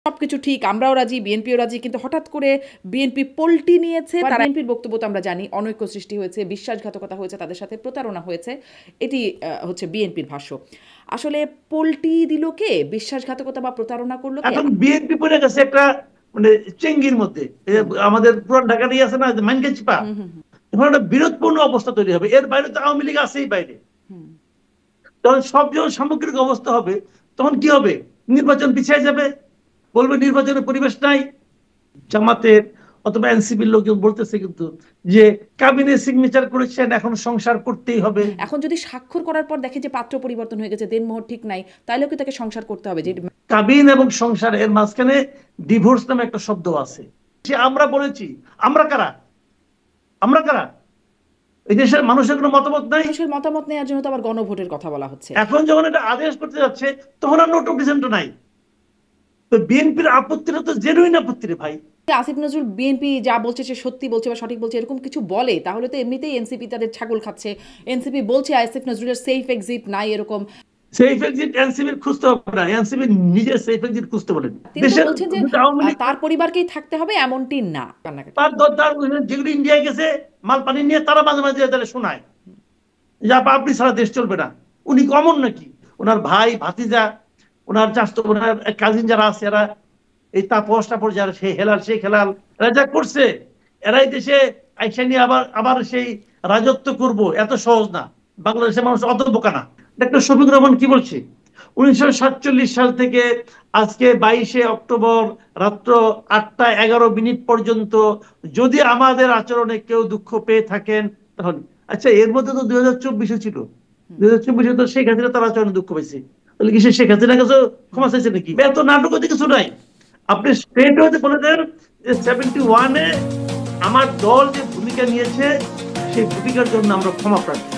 সবকিছু ঠিক, আমরাও রাজি, বিএনপিও রাজি, কিন্তু হঠাৎ করে বিএনপি পল্টি নিয়েছে। তারা বিএনপির বক্তব্য তো আমরা জানি, অনৈক্য সৃষ্টি হয়েছে, বিশ্বাসঘাতকতা হয়েছে, তাদের সাথে প্রতারণা হয়েছে, এটি হচ্ছে বিএনপির ভাষ্য। আসলে পল্টি দিল কে, বিশ্বাসঘাতকতা বা প্রতারণা করলো কে? এখন বিএনপি পড়ে গেছে একটা মানে চেঙ্গির মধ্যে। আমাদের পুরান ঢাকা নিয়ে আছে না মাইনকে চিপা, এখন একটা বিরোধপূর্ণ অবস্থা তৈরি হবে। এর বাইরে তো আওয়ামী লীগ আছেই বাইরে। তখন সব যখন সামগ্রিক অবস্থা হবে, তখন কি হবে? নির্বাচন পিছিয়ে যাবে, বলবে নির্বাচনের পরিবেশ নাই। জামাতের অথবা এনসিপির লোকজন বলতেছে কিন্তু যে কাবিনে সিগনেচার করেছেন, এখন সংসার করতেই হবে। এখন যদি স্বাক্ষর করার পর দেখে যে পাত্র পরিবর্তন হয়ে গেছে, দেনমোহর ঠিক নাই, তাহলেও কি তাকে সংসার করতে হবে? যে কাবিন এবং সংসার এর মাঝখানে ডিভোর্স নামে একটা শব্দ আছে। আমরা বলেছি, আমরা কারা? আমরা কারা? এই দেশের মানুষের কোনো মতামত নাই। মানুষের মতামত নেওয়ার জন্য তো আবার গণভোটের কথা বলা হচ্ছে। এখন যখন এটা আদেশ করতে যাচ্ছে, তখন আর নোট অফ ডিসেন্ট নাই। তো বিএনপির আপত্তিটা তো জেনুইন আপত্তি রে ভাই। আসিফ নজরুল বিএনপি যা বলছে সে সত্যি বলছে বা সঠিক বলছে এরকম কিছু বলে, তাহলে তো এমনিতেই এনসিপি তাদের ছাগল খাচ্ছে। এনসিপি বলছে আসিফ নজরুলের সেফ এক্সিট নাই, এরকম সেফ এক্সিট এনসিপির খুঁজতে হবে না, এনসিপি নিজে সেফ এক্সিট খুঁজতে বলেন। তিনি তো বলছেন যে তার পরিবারকেই থাকতে হবে, এমনটি না। তার যেগুলো ইন্ডিয়ায় গেছে মাল পানি নিয়ে, তারা মাঝে মাঝে তাদের শোনায় যে আপনি সারা দেশ চলবে না। উনি কমন নাকি? ওনার ভাই ভাতিজা, ওনার চাচতো, ওনার কাজিন যারা আছে, এরা এই তাপস টাপস যারা, সেই হেলাল সেই খেলাল, এরা যা করছে, এরাই দেশে আইসা নিয়ে আবার আবার সেই রাজত্ব করব, এত সহজ না। বাংলাদেশের মানুষ অত বোকা না। ডক্টর শফিকুর রহমান কি বলছে? 1947 সাল থেকে আজকে 22শে অক্টোবর রাত্র 8টা 11 মিনিট পর্যন্ত যদি আমাদের আচরণে কেউ দুঃখ পেয়ে থাকেন, তাহলে আচ্ছা, এর মধ্যে তো 2024 ছিল। 2024 তো শেখ হাসিনা তার আচরণে দুঃখ পেয়েছে, তাহলে কি সে শেখ হাসিনা কাছে ক্ষমা চাইছে নাকি? এত নাটকতে কিছু নাই। আপনি স্ট্রেট হতে বলে দেন যে 71-এ আমার দল যে ভূমিকা নিয়েছে, সেই ভূমিকার জন্য আমরা ক্ষমা প্রার্থী।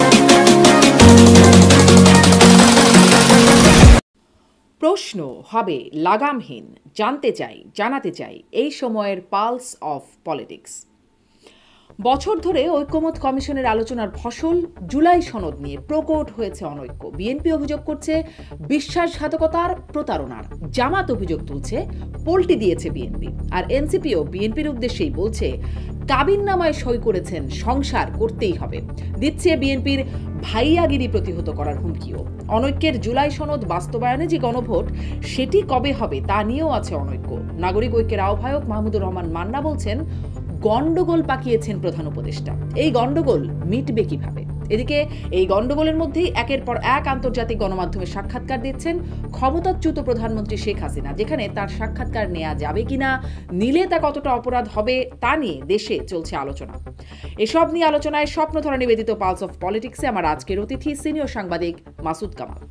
প্রশ্ন হবে লাগামহীন, জানতে চাই, জানাতে চাই এই সময়ের পালস অফ পলিটিক্স। বছর ধরে ঐক্যমত কমিশনের আলোচনার ফসল জুলাই সনদ নিয়ে প্রকট হয়েছে অনৈক্য। বিএনপি অভিযোগ করছে বিশ্বাসঘাতকতার, প্রতারণার। জামাত অভিযোগ তুলছে পল্টি দিয়েছে বিএনপি। আর এনসিপিও বিএনপির উদ্দেশ্যেই বলছে কাবিননামায় সই করেছেন, সংসার করতেই হবে। দিচ্ছে বিএনপির ভাইয়াগিরি প্রতিহত করার হুমকিও। অনৈক্যের জুলাই সনদ বাস্তবায়নে যে গণভোট, সেটি কবে হবে তা নিয়েও আছে অনৈক্য। নাগরিক ঐক্যের আহ্বায়ক মাহমুদুর রহমান মান্না বলছেন গন্ডগোল পাকিয়েছেন প্রধান উপদেষ্টা। এই গন্ডগোল মিটবে কিভাবে? এদিকে এই গন্ডগোলের মধ্যেই একের পর এক আন্তর্জাতিক গণমাধ্যমে সাক্ষাৎকার দিচ্ছেন ক্ষমতাচ্যুত প্রধানমন্ত্রী শেখ হাসিনা, যেখানে তার সাক্ষাৎকার নেওয়া যাবে কিনা, নিলে তা কতটা অপরাধ হবে, তা নিয়ে দেশে চলছে আলোচনা। এসব নিয়ে আলোচনায় স্বপ্নধারা নিবেদিত পালস অফ পলিটিক্সে আমার আজকের অতিথি সিনিয়র সাংবাদিক মাসুদ কামাল।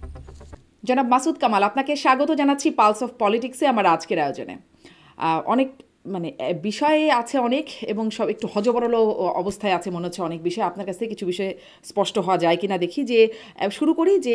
জনাব মাসুদ কামাল, আপনাকে স্বাগত জানাচ্ছি পালস অফ পলিটিক্সে আমার আজকের আয়োজনে। অনেক বিষয়ে আছে অনেক, এবং সব একটু হজবরল অবস্থায় আছে মনে হচ্ছে অনেক বিষয়। আপনার কাছ থেকে কিছু বিষয়ে স্পষ্ট হওয়া যায় কিনা দেখি। যে শুরু করি যে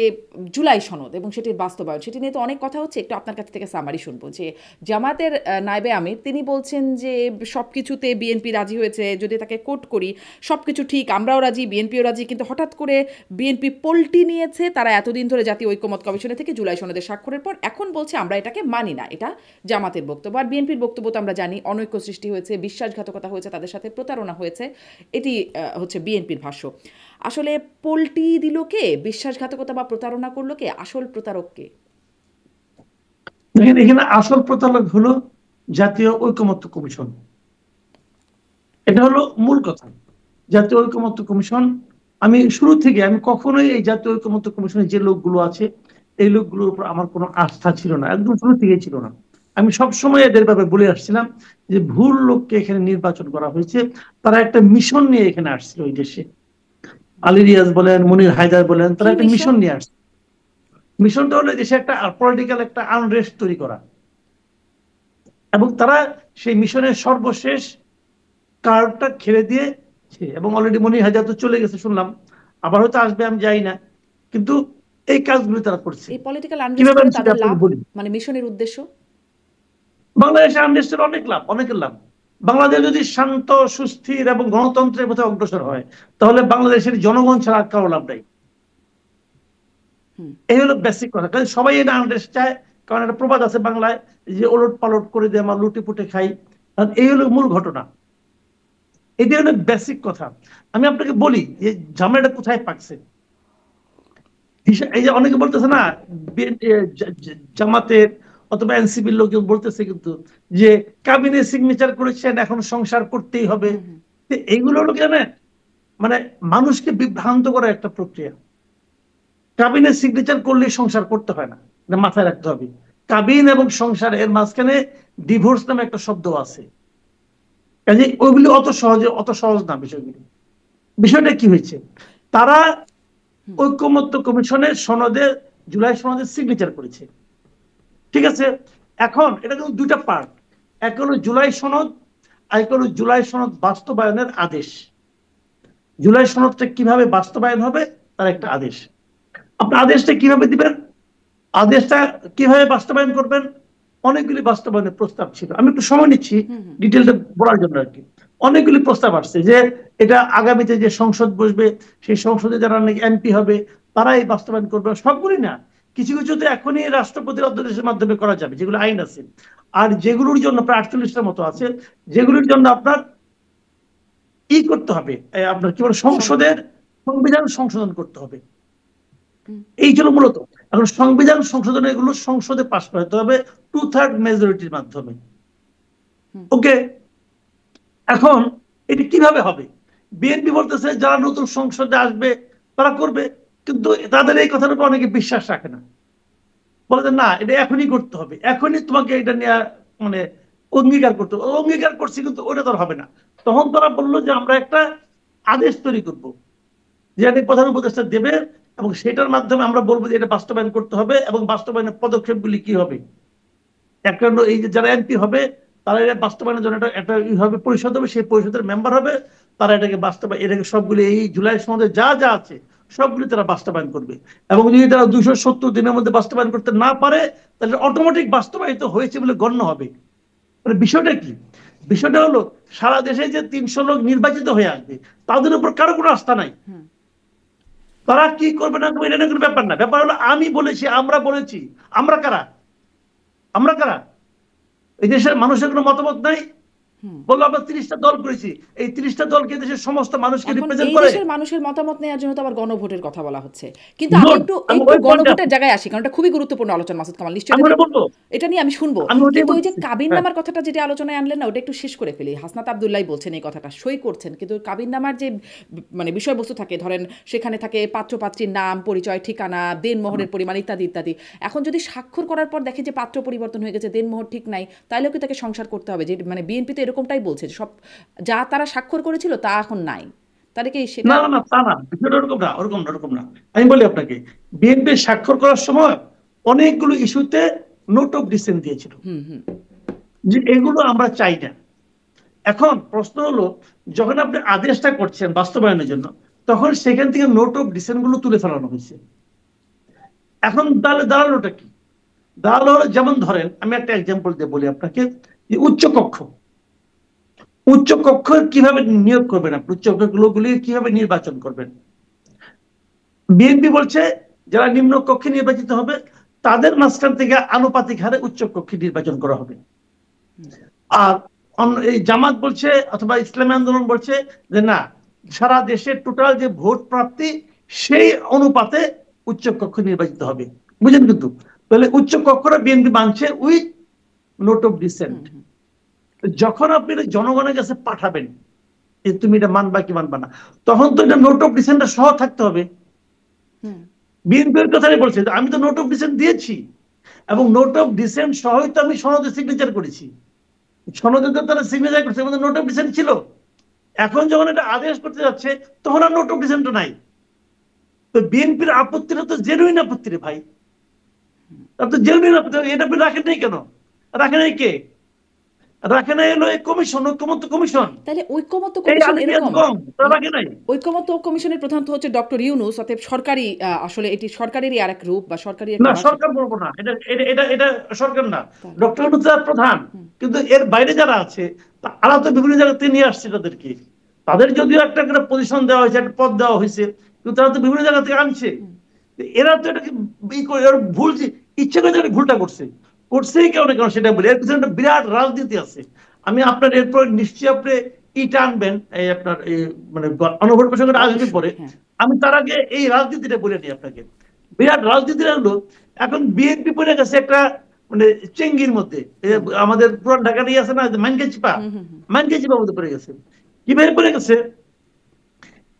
জুলাই সনদ এবং সেটির বাস্তবায়ন, সেটি নিয়ে তো অনেক কথা হচ্ছে। একটু আপনার কাছ থেকে সামারি শুনবো। যে জামাতের নায়েবে আমির তিনি বলছেন যে সব কিছুতে বিএনপি রাজি হয়েছে, যদি তাকে কোট করি সব কিছু ঠিক, আমরাও রাজি, বিএনপিও রাজি, কিন্তু হঠাৎ করে বিএনপি পল্টি নিয়েছে। তারা এতদিন ধরে জাতীয় ঐক্যমত কমিশনে থেকে জুলাই সনদের স্বাক্ষরের পর এখন বলছে আমরা এটাকে মানি না। এটা জামাতের বক্তব্য। আর বিএনপির বক্তব্য তো আমরা জানি, অনৈক্য সৃষ্টি হয়েছে, বিশ্বাসঘাতকতা হয়েছে, তাদের সাথে প্রতারণা হয়েছে, এটি হচ্ছে বিএনপির ভাষ্য। আসলে পল্টি দিল কে, বিশ্বাসঘাতকতা বা প্রতারণা করলো কে, আসল প্রতারক কে? দেখেন, এখানে আসল প্রতারক হলো জাতীয় ঐকমত্য কমিশন। এটা হলো মূল কথা। জাতীয় ঐকমত্য কমিশন, আমি শুরু থেকে আমি কখনোই এই জাতীয় ঐকমত্য কমিশনের যে লোকগুলো আছে, এই লোকগুলোর উপর আমার কোনো আস্থা ছিল না, একদম শুরু থেকে ছিল না। আমি সবসময় এদের ব্যাপারে বলে আসছিলাম যে ভুল লোককে এখানে নির্বাচন করা হয়েছে। তারা একটা মিশন নিয়ে এখানে আসছিল ওই দেশে। আলী রিয়াজ বলেন, মনির হায়দার বলেন, তারা একটা মিশন নিয়ে আসছে। মিশনটা হলো দেশে একটা পলিটিক্যাল একটা আনরেস্ট তৈরি করা, এবং তারা সেই মিশনের সর্বশেষ কার্ডটা খেলে দিয়েছে। এবং অলরেডি মনির হায়দার তো চলে গেছে শুনলাম, আবার হয়তো আসবে, আমি যাই না, কিন্তু এই কাজগুলো তারা করছে। এই পলিটিক্যাল আনরেস্ট তাদের লাভ, মানে মিশনের উদ্দেশ্য বাংলাদেশের আনরেস্টের অনেক লাভ, অনেকের লাভ। বাংলাদেশ যদি শান্ত, সুস্থির এবং গণতন্ত্রের পথে অগ্রসর হয়, তাহলে বাংলাদেশের জনগণ ছাড়া কারো লাভ নাই। এই হলো বেসিক কথা। কারণ সবাই এটা আনরেস্ট চায়, কারণ একটা প্রবাদ আছে বাংলায় যে ওলট পালট করে দিয়ে আমরা লুটে পুটে খাই, এই হলো মূল ঘটনা। এটা হলো বেসিক কথা। আমি আপনাকে বলি যে ঝামেলাটা কোথায় পাকছে। এই যে অনেকে বলতেছে না, জামাতের অথবা এনসিপির লোকজন বলতেছে কিন্তু যে কাবিনে সিগনেচার করেছেন এখন সংসার করতেই হবে। এইগুলো হলো জানেন মানে মানুষকে বিভ্রান্ত করার একটা প্রক্রিয়া। কাবিনে সিগনেচার করলে সংসার করতে হয় না, মাথায় রাখতে হবে। কাবিন এবং সংসার এর মাঝখানে ডিভোর্স নামে একটা শব্দ আছে। কাজে ওইগুলি অত সহজ না বিষয়গুলি। বিষয়টা কি হয়েছে, তারা ঐকমত্য কমিশনের সনদে জুলাই সনদে সিগনেচার করেছে, ঠিক আছে। এখন এটা কিন্তু দুইটা পার্ট, এক হলো জুলাই সনদ, আর এক হলো জুলাই সনদ বাস্তবায়নের আদেশ। জুলাই সনদটা কিভাবে বাস্তবায়ন হবে তার একটা আদেশ। আপনি আদেশটা কিভাবে দিবেন, আদেশটা কিভাবে বাস্তবায়ন করবেন, অনেকগুলি বাস্তবায়নের প্রস্তাব ছিল। আমি একটু সময় নিচ্ছি ডিটেলটা বলার জন্য আর কি। অনেকগুলি প্রস্তাব আসছে যে এটা আগামীতে যে সংসদ বসবে সেই সংসদে যারা নাকি এমপি হবে তারাই বাস্তবায়ন করবে, সবগুলি না, কিছু কিছু তো এখনই রাষ্ট্রপতির অধ্যাদেশের মাধ্যমে করা যাবে যেগুলো আইন আছে। আর যেগুলোর জন্য প্রায় 48টার মতো আছে, যেগুলোর জন্য আপনার ই করতে হবে, আপনার কি বলে সংসদের সংবিধান সংশোধন করতে হবে। এই ছিল মূলত। এখন সংবিধান সংশোধন এগুলো সংসদে পাশ করাতে হবে 2/3 মেজরিটির মাধ্যমে। ওকে, এখন এটি কিভাবে হবে? বিএনপি বলতেছে যারা নতুন সংসদে আসবে তারা করবে, কিন্তু তাদের এই কথার উপর অনেকে বিশ্বাস রাখে না, বলে না এটা এখনই করতে হবে, এখনই তোমাকে এটা নিয়ে মানে অঙ্গীকার করতে হবে। অঙ্গীকার করছি কিন্তু ওটা তো হবে না। তখন তারা বললো যে আমরা একটা আদেশ তৈরি করবো যে প্রধান উপদেষ্টা দেবে, এবং সেটার মাধ্যমে আমরা বলবো যে এটা বাস্তবায়ন করতে হবে এবং বাস্তবায়নের পদক্ষেপগুলি কি হবে। একটা এই যে যারা এমপি হবে তারা এটা বাস্তবায়নের জন্য একটা হবে পরিষদ হবে, সেই পরিষদের মেম্বার হবে, তারা এটাকে সবগুলি এই জুলাই সনদে যা যা আছে সবগুলি তারা বাস্তবায়ন করবে। এবং যদি তারা 270 দিনের মধ্যে বাস্তবায়ন করতে না পারে তাহলে অটোমেটিক বাস্তবায়িত হয়েছে বলে গণ্য হবে। মানে বিষয়টা কি, বিষয়টা হলো সারা দেশে যে 300 লোক নির্বাচিত হয়ে আসবে তাদের উপর কারো কোনো আস্থা নাই। তারা কি করবে না করবে এটা কোনো ব্যাপার না, ব্যাপার হলো আমি বলেছি, আমরা বলেছি। আমরা কারা? আমরা কারা? এই দেশের মানুষের কোনো মতামত নাই? বললো আমরা 30টা দল করেছি, এই 30টা দলকে দেশের সমস্ত মানুষকে রিপ্রেজেন্ট করে। দেশের মানুষের মতামত নেওয়ার জন্য তো আবার গণভোটের কথা বলা হচ্ছে। কিন্তু আমি একটু গণভোটের জায়গায় আসি, কারণ এটা খুবই গুরুত্বপূর্ণ আলোচনা। মাসুদ কামাল নিশ্চয়ই এটা নিয়ে আমি শুনবো, কিন্তু ওই যে কাবিননামার কথাটা যেটা আলোচনায় আনলেন না, ওটা একটু শেষ করে ফেলি। হাসনাত আব্দুল্লাহ বলছেন এই কথাটা, সই করছেন, কিন্তু কাবিননামার যে মানে বিষয়বস্তু থাকে, ধরেন সেখানে থাকে পাত্র পাত্রীর নাম, পরিচয়, ঠিকানা, দেনমোহরের পরিমাণ ইত্যাদি ইত্যাদি। এখন যদি স্বাক্ষর করার পর দেখে যে পাত্র পরিবর্তন হয়ে গেছে, দেনমোহর ঠিক নাই, তাহলেও কি তাকে সংসার করতে হবে? যে মানে বিএনপি তো এরকমটাই বলছে, সব যা তারা স্বাক্ষর করেছিল তা এখন নাই, তাহলে কি সেটা? না না তা না, বিষয়টা ওরকম না, ওরকম না। আমি বলি আপনাকে, বিএনপি স্বাক্ষর করার সময় অনেকগুলো ইস্যুতে নোট অফ ডিসেন্ট দিয়েছিল যে এগুলো আমরা চাই না। এখন প্রশ্ন হলো যখন আপনি আদেশটা করছেন বাস্তবায়নের জন্য, তখন সেখান থেকে নোট অফ ডিসেন্ট গুলো তুলে ফেলানো হয়েছে। এখন তাহলে দাঁড়ালোটা কি? দাঁড়ালো হলো, যেমন ধরেন আমি একটা এক্সাম্পল দিয়ে বলি আপনাকে, যে উচ্চ কক্ষ কিভাবে নিয়োগ করবেন, আপনি উচ্চ কক্ষগুলি কিভাবে নির্বাচন করবেন। বিএনপি বলছে যারা নিম্ন কক্ষে নির্বাচিত হবে তাদের মাঝখান থেকে আনুপাতিক হারে উচ্চ কক্ষে নির্বাচন করা হবে। আর এই জামাত বলছে অথবা ইসলামী আন্দোলন বলছে যে না, সারা দেশের টোটাল যে ভোট প্রাপ্তি সেই অনুপাতে উচ্চ কক্ষ নির্বাচিত হবে। বুঝলেন? কিন্তু তাহলে উচ্চ কক্ষটা বিএনপি মানছে উইথ নোট অফ ডিসেন্ট। যখন আপনি এটা জনগণের কাছে পাঠাবেন যে তুমি এটা মানবা কি মানবা না, তখন তো এটা নোট অফ ডিসেন্টটা সহ থাকতে হবে। বিএনপির কথাই বলছে, আমি তো নোট অফ ডিসেন্ট দিয়েছি এবং নোট অফ ডিসেন্ট সহই তো আমি সনদে সিগনেচার করেছি। সনদে তো তারা সিগনেচার করছে, নোট অফ ডিসেন্ট ছিল। এখন যখন এটা আদেশ করতে যাচ্ছে তখন আর নোট অফ ডিসেন্ট নাই। তো বিএনপির আপত্তিটা তো জেনুইন আপত্তি রে ভাই, তার তো জেনুইন আপত্তি। এটা আপনি রাখেন নাই কেন? রাখেন নাই কে? রাখে নাই হলো এই কমিশন, ঐকমত্য কমিশন। তাহলে ঐকমত্য কমিশন এরকম, ঐকমত্য কমিশনের প্রধান তো হচ্ছে ডক্টর ইউনূস, অতএব সরকারি, আসলে এটি সরকারেরই আরেক রূপ বা সরকারি না, সরকার বলবো না, এটা সরকার না। ডক্টর ইউনূস প্রধান, কিন্তু এর বাইরে যারা আছে তারা তো বিভিন্ন জায়গাতে নিয়ে আসছে তাদেরকে। তাদের যদিও একটা করে পজিশন দেওয়া হয়েছে, একটা পদ দেওয়া হয়েছে, কিন্তু তারা তো বিভিন্ন জায়গা থেকে আনছে। এরা তো এটাকে ভুল ইচ্ছে করে যেটা ভুলটা করছেই কেউ না কেন সেটা বলি, এর পিছনে একটা বিরাট রাজনীতি আছে। আমি আপনার এরপর নিশ্চয়ই আপনি টানবেন এই আপনার এই মানে গণভোট প্রসঙ্গটা আসবে পরে। আমি তার আগে এই রাজনীতিটা বলে নিই আপনাকে। বিরাট রাজনীতিটা হলো এখন বিএনপি পড়ে গেছে একটা মানে চেঙ্গির মধ্যে, আমাদের পুরান ঢাকা নিয়ে আছে না মানকে চিপা মধ্যে পড়ে গেছে। কিভাবে পড়ে গেছে,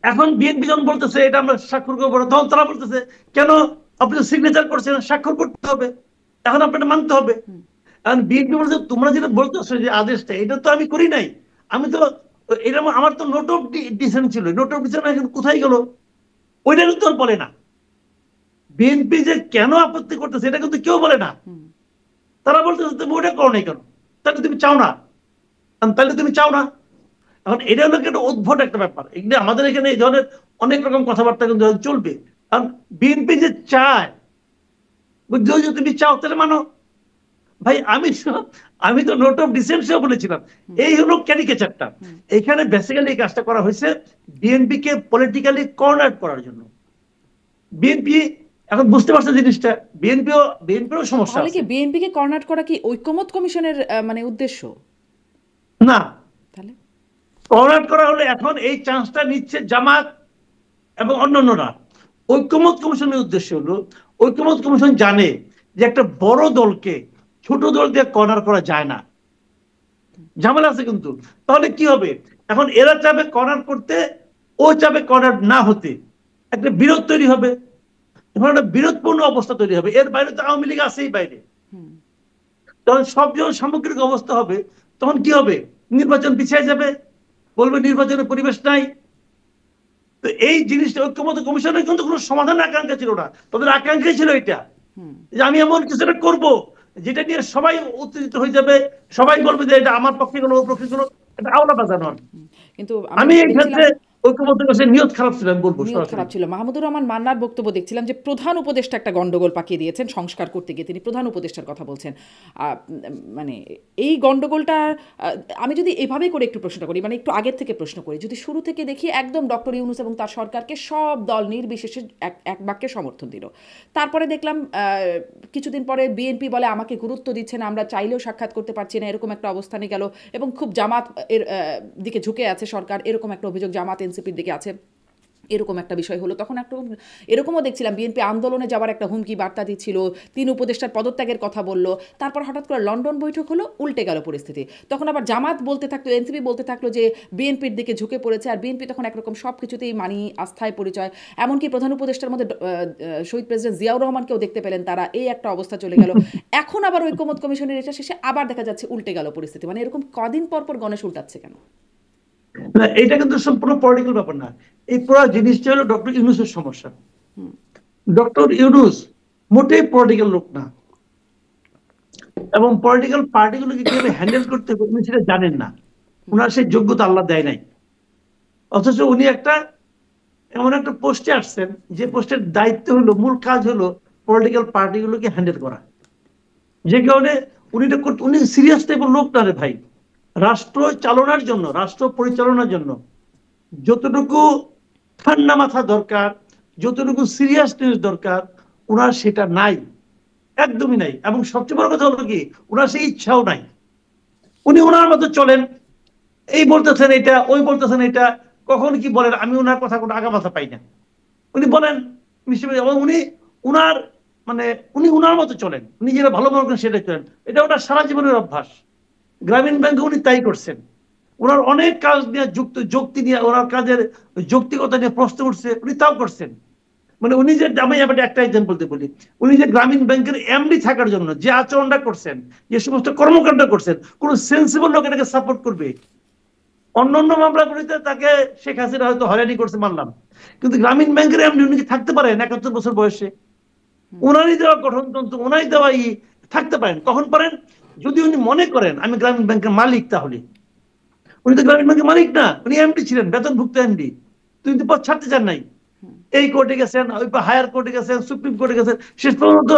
এখন বিএনপি যখন বলতেছে এটা আমরা স্বাক্ষর করবো না, তখন তারা বলতেছে কেন আপনি সিগনেচার করছেন, স্বাক্ষর করতে হবে, এখন আপনাকে মানতে হবে। কারণ বিএনপি বলছে তোমরা যেটা বলতেছো যে আদেশটা, এটা তো আমি করি নাই, আমি তো এটা আমার তো নোট অফ ডিসেন্ট ছিল, নোট অফ ডিসেন্ট এখন কোথায় গেল, ওইটা কিন্তু আর বলে না। বিএনপি যে কেন আপত্তি করতেছে এটা কিন্তু কেউ বলে না। তারা বলতেছে তুমি ওইটা করো নাই কেন, তাহলে তুমি চাও না, তাহলে তুমি চাও না। এখন এটা হলো একটা উদ্ভট একটা ব্যাপার। এখানে আমাদের এখানে এই ধরনের অনেক রকম কথাবার্তা কিন্তু চলবে। কারণ বিএনপি যে চায়, বুঝছো, যে তুমি চাও তাহলে মানো। ভাই আমি তো নোট অফ ডিসেন্সিও বলেছিলাম, এই হলো ক্যারিকেচারটা। এখানে বেসিক্যালি এই কাজটা করা হয়েছে বিএনপি কে পলিটিক্যালি কর্নার করার জন্য। বিএনপি এখন বুঝতে পারছে জিনিসটা, বিএনপিরও সমস্যা তাহলে আছে। কি বিএনপি কে কর্নার করা কি ঐকমত্য কমিশনের মানে উদ্দেশ্য? না, তাহলে কর্নার করা হলে এখন এই চান্সটা নিচ্ছে জামাত এবং অন্যান্যরা। ঐক্যমত কমিশনের উদ্দেশ্য হলো, ঐক্যমত কমিশন জানে যে একটা বড় দলকে ছোট দল দিয়ে কর্নার করা যায় না, ঝামেলা আছে কিন্তু। তাহলে কি হবে, এখন এরা চাবে কর্নার করতে, ও চাবে কর্নার না হতে, একটা বিরোধ তৈরি হবে, এখন একটা বিরোধপূর্ণ অবস্থা তৈরি হবে। এর বাইরে তো আওয়ামী লীগ আছেই বাইরে। তখন সব যখন সামগ্রিক অবস্থা হবে, তখন কি হবে, নির্বাচন পিছিয়ে যাবে, বলবে নির্বাচনের পরিবেশ নাই। তো এই জিনিসটা ঐক্যমত্য কমিশনের কিন্তু কোনো সমাধান আকাঙ্ক্ষা ছিল না, তাদের আকাঙ্ক্ষা ছিল এটা যে আমি এমন কিছু একটা করবো যেটা নিয়ে সবাই উত্তেজিত হয়ে যাবে, সবাই বলবে যে এটা আমার পক্ষে কোনো, ওর পক্ষে কোনো, এটা আওলা বাজানো। কিন্তু আমি এই ক্ষেত্রে ঐক্যমত্য কমিশনের নিয়ত খারাপ ছিল, আমি বলবো নিয়ত খারাপ ছিল। মাহমুদুর রহমান মান্নার বক্তব্য দেখছিলাম যে প্রধান উপদেষ্টা একটা গন্ডগোল পাকিয়ে দিয়েছেন সংস্কার করতে গিয়ে, তিনি প্রধান উপদেষ্টার কথা বলছেন। মানে এই গন্ডগোলটা আমি যদি এভাবে করে একটু প্রশ্নটা করি, মানে একটু আগের থেকে প্রশ্ন করি, যদি শুরু থেকে দেখি একদম ডক্টর ইউনূস এবং তার সরকারকে সব দল নির্বিশেষে এক বাক্যে সমর্থন দিল। তারপরে দেখলাম কিছুদিন পরে বিএনপি বলে আমাকে গুরুত্ব দিচ্ছে না, আমরা চাইলেও সাক্ষাৎ করতে পারছি না, এরকম একটা অবস্থানে গেল এবং খুব জামাত এর দিকে ঝুঁকে আছে সরকার, এরকম একটা অভিযোগ জামাত এনসিপির দিকে আছে, এরকম একটা বিষয় হলো। তখন একটু এরকমও দেখছিলাম বিএনপি আন্দোলনে যাওয়ার একটা হুমকি বার্তা দিচ্ছিল, 3 উপদেষ্টার পদত্যাগের কথা বললো। তারপর হঠাৎ করে লন্ডন বৈঠক হলো, উল্টে গেল পরিস্থিতি। তখন আবার জামাত বলতে থাকলো, এনসিপি বলতে থাকলো যে বিএনপির দিকে ঝুঁকে পড়েছে, আর বিএনপি তখন একরকম সব কিছুতেই মানি, আস্থায় পরিচয়। এমনকি প্রধান উপদেষ্টার মধ্যে শহীদ প্রেসিডেন্ট জিয়াউর রহমানকেও দেখতে পেলেন তারা, এই একটা অবস্থা চলে গেল। এখন আবার ঐক্যমত কমিশনের এটা শেষে আবার দেখা যাচ্ছে উল্টে গেল পরিস্থিতি। মানে এরকম কদিন পর পর গণেশ উল্টাচ্ছে কেন? না, এটা কিন্তু সম্পূর্ণ পলিটিক্যাল ব্যাপার না, এই পুরো জিনিসটা হলো ডক্টর ইউনূসের সমস্যা। ডক্টর ইউনূস মোটেই পলিটিক্যাল লোক না, এবং পলিটিক্যাল পার্টিগুলোকে কিভাবে হ্যান্ডেল করতে হবে উনি সেটা জানেন না, ওনার সেই যোগ্যতা আল্লাহ দেয় নাই। অথচ উনি একটা এমন একটা পোস্টে আসছেন যে পোস্টের দায়িত্ব হলো, মূল কাজ হলো পলিটিক্যাল পার্টিগুলোকে হ্যান্ডেল করা। যে কারণে উনি সিরিয়াস টাইপের লোক না রে ভাই। রাষ্ট্র চালনার জন্য, রাষ্ট্র পরিচালনার জন্য যতটুকু ঠান্ডা মাথা দরকার, যতটুকু সিরিয়াসনেস দরকার, ওনার সেটা নাই, একদমই নাই। এবং সবচেয়ে বড় কথা হলো কি, ওনার সেই ইচ্ছাও নাই। উনি ওনার মতো চলেন, এই বলতেছেন এটা, ওই বলতেছেন এটা, কখন কি বলেন আমি ওনার কথা কোনো আগা মাথা পাই না। উনি বলেন এবং উনি উনার মানে উনি উনার মতো চলেন, উনি যেটা ভালো মনে করেন সেটা চলেন, এটা ওনার সারা জীবনের অভ্যাস। গ্রামীণ ব্যাংকে উনি তাই করছেন। ওনার অনেক কাজ নিয়ে যুক্তি নিয়ে, ওনার কাজের যৌক্তিকতা নিয়ে প্রশ্ন উঠছে, উনি তাও করছেন। মানে উনি যে, আমি একটা এক্সাম্পল দিয়ে বলি, উনি যে গ্রামীণ ব্যাংকের এমডি থাকার জন্য যে আচরণটা করছেন, যে সমস্ত কর্মকাণ্ড করছেন, কোন সেন্সিবল লোক এটাকে সাপোর্ট করবে? অন্যান্য মামলাগুলিতে তাকে শেখ হাসিনা হয়তো হয়রানি করছে মানলাম, কিন্তু গ্রামীণ ব্যাংকের এমডি উনি কি থাকতে পারেন 71 বছর বয়সে? ওনারই দেওয়া গঠনতন্ত্র, ওনারই দেওয়া থাকতে পারেন। কখন পারেন? যদি উনি মনে করেন আমি গ্রামীণ ব্যাংকের মালিক। তাহলে উনি তো গ্রামীণ ব্যাংকের মালিক না, উনি এমডি ছিলেন, বেতনভুক্ত এমডি। তিনি তো পদ ছাড়তে চান নাই, এই কোর্টে গেছেন, ওই হায়ার কোর্টে গেছেন, সুপ্রিম কোর্টে গেছেন, শেষ পর্যন্ত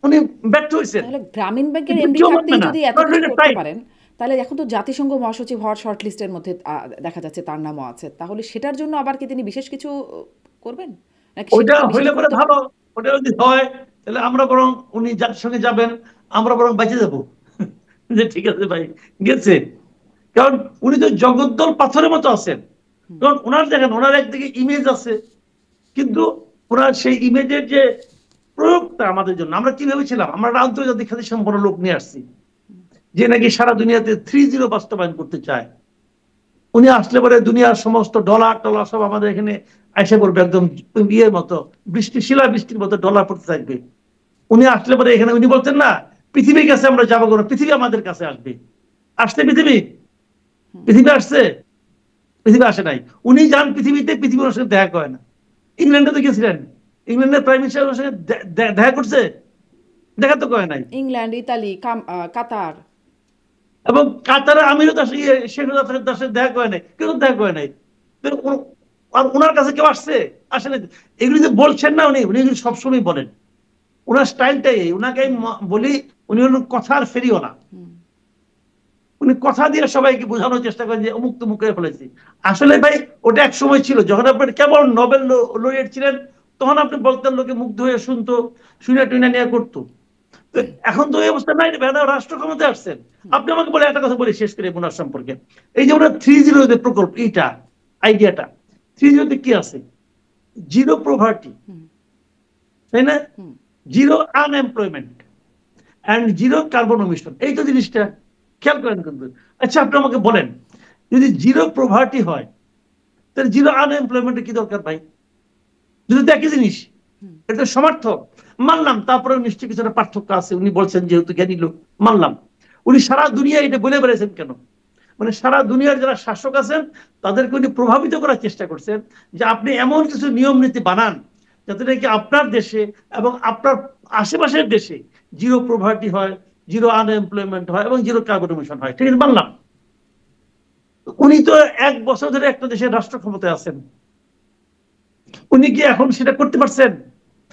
উনি ব্যর্থ হয়েছেন। তাহলে গ্রামীণ ব্যাংকের এমডি থাকতেই যদি এত কিছু করতে পারেন, তাহলে এখন তো জাতিসংঘ মহাসচিব হওয়ার শর্ট লিস্টের মধ্যে দেখা যাচ্ছে তার নামও আছে, তাহলে সেটার জন্য আবার কি তিনি বিশেষ কিছু করবেন? ওইটা হইলে পরে ভালো, ওটা যদি হয় তাহলে আমরা বরং উনি যার সঙ্গে যাবেন আমরা বরং বেঁচে যাবো। যে ঠিক আছে ভাই গেছে, কারণ উনি তো জগদ্দল পাথরের মতো আছেন। কারণ ওনার দেখেন, ওনার একদিকে ইমেজ আছে, কিন্তু ওনার সেই ইমেজের যে প্রয়োগটা আমাদের জন্য, আমরা কি ভেবেছিলাম, আমরা আন্তর্জাতিক খ্যাতি সম্পন্ন লোক নিয়ে আসছি যে নাকি সারা দুনিয়াতে 3-0 বাস্তবায়ন করতে চায়। উনি আসলে পরে দুনিয়ার সমস্ত ডলার টলার সব আমাদের এখানে এসে পড়বে, একদম ইয়ের মতো শিলা বৃষ্টির মতো ডলার পড়তে থাকবে। উনি আসলে পরে এখানে উনি বলতেন না পৃথিবীর কাছে আমরা যাবো, কোনো পৃথিবী আমাদের কাছে আসবে। আসছে পৃথিবী? পৃথিবী আসছে? পৃথিবী আসে নাই। উনি যান পৃথিবীতে, পৃথিবীর সঙ্গে দেখা করে না। ইংল্যান্ডে তো গেছিলেন, ইংল্যান্ডের প্রাইম মিনিস্টারের সঙ্গে দেখা করছে? দেখা তো করে নাই। ইংল্যান্ড, ইতালি, কাতার এবং কাতারের আমিরও তার শেখ তার সাথে দেখা করে নাই, কেউ দেখা করে নাই। আর ওনার কাছে কেউ আসছে? আসে নাই। এগুলি যে বলছেন না উনি, উনি সবসময় বলেন, ওনার স্টাইলটাই। ওনাকে আমি বলি উনি হলেন কথার ফেরিওয়ালা। উনি কথা দিয়ে সবাইকে বোঝানোর চেষ্টা করেন যে অমুক তমুক করে ফেলেছি। আসলে ভাই ওটা এক সময় ছিল যখন আপনি কেবল নোবেল লরিয়েট ছিলেন, তখন আপনি বলতেন, লোকে মুগ্ধ হয়ে শুনতো, শুনে টুনে নিয়ে করতো। এখন তো এই অবস্থা নাই, রাষ্ট্র ক্ষমতায় আসছেন। আপনি আমাকে বলে একটা কথা বলে শেষ করে ওনার সম্পর্কে। এই যে ওনার 3-0 প্রকল্প, এইটা আইডিয়াটা 3-0 কি আছে? জিরো প্রভার্টি, তাই না? Zero unemployment and zero carbon emission. এই তো জিনিসটা খেয়াল করেন কিন্তু। আচ্ছা আপনি আমাকে বলেন, যদি জিরো প্রভার্টি হয় তাহলে জিরো আনএমপ্লয়মেন্টের কি দরকার ভাই? যদি একই জিনিস, এটা সমার্থক মানলাম, তারপরে নিশ্চয়ই কিছু একটা পার্থক্য আছে। উনি বলছেন যেহেতু জ্ঞানী লোক, মানলাম। উনি সারা দুনিয়া এটা বলে বেড়েছেন কেন? মানে সারা দুনিয়ার যারা শাসক আছেন তাদেরকে উনি প্রভাবিত করার চেষ্টা করছেন যে আপনি এমন কিছু নিয়ম নীতি বানান যাতে নাকি আপনার দেশে এবং আপনার আশেপাশের দেশে জিরো প্রভার্টি হয়, জিরো আনএমপ্লয়মেন্ট হয় এবং জিরো কার্বন এমিশন হয়। ঠিক আছে, মানলাম। উনি তো 1 বছর ধরে একটা দেশের রাষ্ট্র ক্ষমতায় আছেন, উনি কি এখন সেটা করতে পারছেন?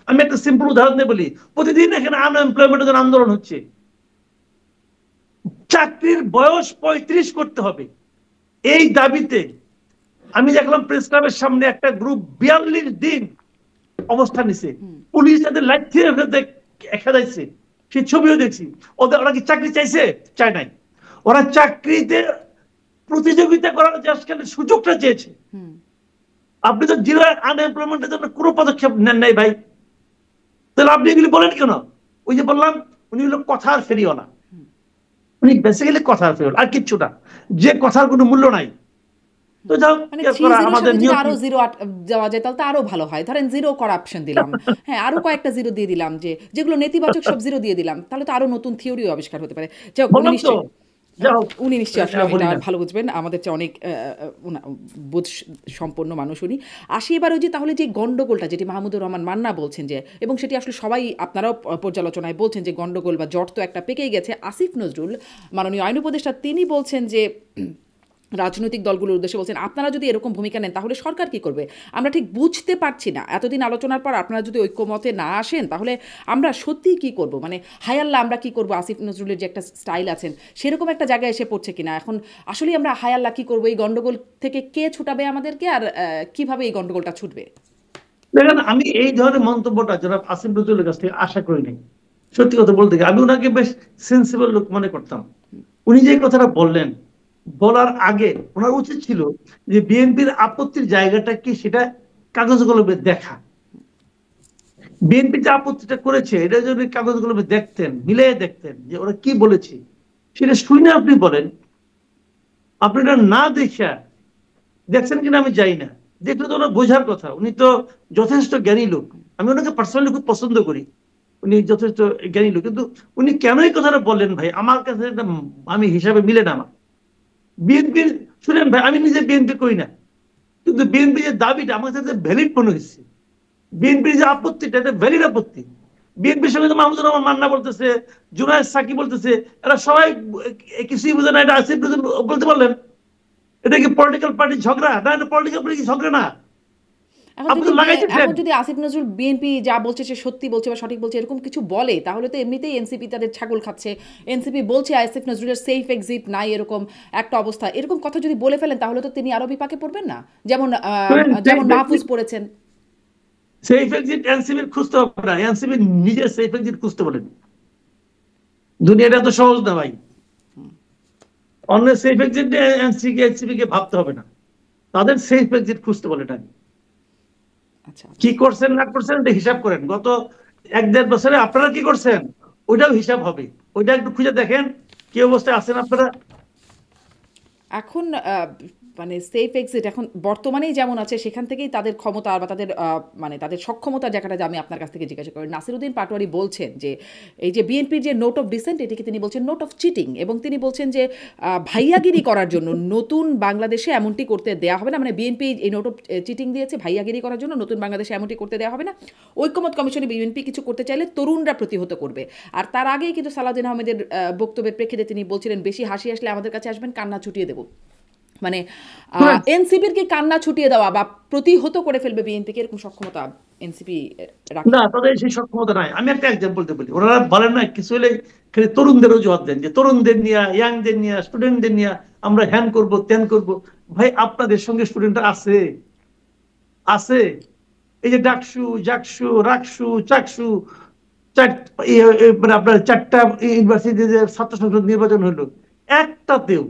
আমি একটা সিম্পল উদাহরণ দিয়ে বলি, প্রতিদিন এখানে আনএমপ্লয়মেন্টের জন্য আন্দোলন হচ্ছে। চাকরির বয়স 35 করতে হবে, এই দাবিতে আমি দেখলাম প্রেস ক্লাবের সামনে একটা গ্রুপ 42 দিন অবস্থান নিছে। পুলিশ তাদের লাঠি খেদাইছে, সেই ছবিও দেখছি। ওরা কি চাকরি চাইছে? চায় নাই। ওরা চাকরিতে প্রতিযোগিতা করার সুযোগটা চেয়েছে। আপনি তো জিরো আনএমপ্লয়মেন্টের জন্য কোনো পদক্ষেপ নেন নাই ভাই, তাহলে আপনি এগুলি বলেন কেন? ওই যে বললাম, উনি হলো কথার ফেরিওয়ালা। উনি বেসিক্যালি কথার ফেরিওয়ালা, আর কিচ্ছু না, যে কথার কোনো মূল্য নাই। তো যাও, মানে 3-0 আমাদের সাথে যদি আরো জিরো যাওয়া যায় তাহলে তো আরো ভালো হয়। ধরেন জিরো করাপশন দিলাম, হ্যাঁ আরো কয়েকটা জিরো দিয়ে দিলাম, যেগুলো নেতিবাচক সব জিরো দিয়ে দিলাম, তাহলে তো আরো নতুন থিওরিও আবিষ্কার হতে পারে। যাই হোক, উনি নিশ্চয়ই আসলে এটা ভালো বুঝবেন, আমাদের চেয়ে অনেক বোধ সম্পন্ন মানুষ উনি। আসি এবার ওই যে তাহলে যে গন্ডগোলটা যেটি মাহমুদুর রহমান মান্না বলছেন যে, এবং সেটি আসলে সবাই আপনারাও পর্যালোচনায় বলছেন যে গন্ডগোল বা জট তো একটা পেকেই গেছে। আসিফ নজরুল মাননীয় আইন উপদেষ্টা তিনি বলছেন যে রাজনৈতিক দলগুলোর উদ্দেশ্যে বলছেন, আপনারা যদি এরকম ভূমিকা নেন তাহলে সরকার কি করবে? আমরা ঠিক বুঝতে পারছি না। এতদিন আলোচনার পর আপনারা যদি ঐক্যমতে না আসেন তাহলে আমরা সত্যি কি করব? মানে হায়াল্লা আমরা কি করব? আসিফ নজরুলের যে একটা স্টাইল আছেন সেরকম একটা জায়গায় এসে পড়ছে কিনা এখন। আসলে আমরা হায়াল্লা কি করব? এই গন্ডগোল থেকে কে ছুটাবে আমাদেরকে, আর কিভাবে এই গন্ডগোলটা ছুটবে? দেখেন, আমি এই ধরনের মন্তব্যটা যারা আসিফ নজরুলের কাছ থেকে আশা করিনি। সত্যি কথা বলতে গেলে আমি ওনাকে বেশ সেন্সিবল লোক মনে করতাম। উনি যে কথাটা বললেন, বলার আগে ওনার উচিত ছিল যে বিএনপির আপত্তির জায়গাটা কি সেটা কাগজ কলমে দেখা। বিএনপি যে আপত্তিটা করেছে এটা যদি কাগজ কলমে দেখতেন, মিলিয়ে দেখতেন যে ওরা কি বলেছে, সেটা শুনে আপনি বলেন। আপনি এটা না দেখা দেখছেন কিনা আমি জানি না, দেখলে তো ওনার বোঝার কথা। উনি তো যথেষ্ট জ্ঞানী লোক, আমি ওনাকে পার্সোনালি খুব পছন্দ করি, উনি যথেষ্ট জ্ঞানী লোক। কিন্তু উনি কেন এই কথাটা বললেন ভাই, আমার কাছে আমি হিসাবে মিলে না আমার। বিএনপির, শুনেন ভাই, আমি নিজে বিএনপি করি না, কিন্তু বিএনপি যে দাবিটা আমার কাছে ভ্যালিড মনে হচ্ছে। বিএনপির যে আপত্তিটা এটা ভ্যালিড আপত্তি। বিএনপির সঙ্গে তো মাহমুদুর রহমান মান্না বলতেছে, জুনায়েদ সাকি বলতেছে, এরা সবাই কিছুই বোঝে না। এটা আসিফ নজরুল বলতে পারলেন? এটা কি পলিটিক্যাল পার্টির ঝগড়া? না, এটা পলিটিক্যাল পার্টির ঝগড়া না। এখন যদি আসিফ নজরুল বিএনপি যা বলছে সে সত্যি বলছে বা সঠিক বলছে এরকম কিছু বলে, তাহলে তো এমনিতেই এনসিপি তাদের ছাগল খাচ্ছে। এনসিপি বলছে আসিফ নজরুলের সেফ এক্সিট নাই, এরকম একটা অবস্থা। এরকম কথা যদি বলে ফেলেন তাহলে তো তিনি আরো বিপাকে পড়বেন না, যেমন মাহফুজ পড়েছেন। সেফ এক্সিট এনসিপির খুঁজতে হবে না, এনসিপি নিজে সেফ এক্সিট খুঁজতে বলেন। দুনিয়াটা তো সহজ না ভাই, অন্য সেফ এক্সিট এনসিপি কে ভাবতে হবে না, তাদের সেফ এক্সিট খুঁজতে বলে না। আচ্ছা, কি করছেন না করছেন এটা হিসাব করেন, গত 1-1.5 বছরে আপনারা কি করছেন ওইটাও হিসাব হবে, ওইটা একটু খুঁজে দেখেন কি অবস্থায় আছেন আপনারা। এখন মানে সেফ এক্সিট এখন বর্তমানেই যেমন আছে সেখান থেকেই তাদের ক্ষমতা বা তাদের মানে তাদের সক্ষমতার জায়গাটা যে আমি আপনার কাছ থেকে জিজ্ঞাসা করি। নাসিরুদ্দিন পাটোয়ারি বলছেন যে এই যে বিএনপির যে নোট অফ ডিসেন্ট এটিকে তিনি বলছেন নোট অফ চিটিং, এবং তিনি বলছেন যে ভাইয়াগিরি করার জন্য নতুন বাংলাদেশে এমনটি করতে দেওয়া হবে না, মানে বিএনপি এই নোট অফ চিটিং দিয়েছে ভাইয়াগিরি করার জন্য নতুন বাংলাদেশে এমনটি করতে দেওয়া হবে না। ঐকমত্য কমিশনে বিএনপি কিছু করতে চাইলে তরুণরা প্রতিহত করবে। আর তার আগেই কিন্তু সালাউদ্দিন আহমেদের বক্তব্যের প্রেক্ষিতে তিনি বলছিলেন বেশি হাসি আসলে আমাদের কাছে আসবেন, কান্না ছুটিয়ে দেবো। মানে এনসিপির কি কান্না ছুটিয়ে দেওয়া বা প্রতিহত করে ফেলবে বিএনপিকে এরকম সক্ষমতা এনসিপি রাখে? না, তাদের সেই সক্ষমতা নাই। আমি একটা এক্সাম্পল দিয়ে বলি, ওনারা বলেন না কিছু হলে খালি তরুণদের অজুহাত দেন, যে তরুণদের নিয়ে, ইয়াংদের নিয়ে, স্টুডেন্টদের নিয়ে আমরা হ্যান করব ত্যান করব। ভাই আপনাদের সঙ্গে স্টুডেন্টরা আছে, আছে। এই যে ডাকসু জাকসু রাকসু চাকসু মানে আপনার 4টা ইউনিভার্সিটি যে ছাত্র সংসদ নির্বাচন হলো, একটাতেও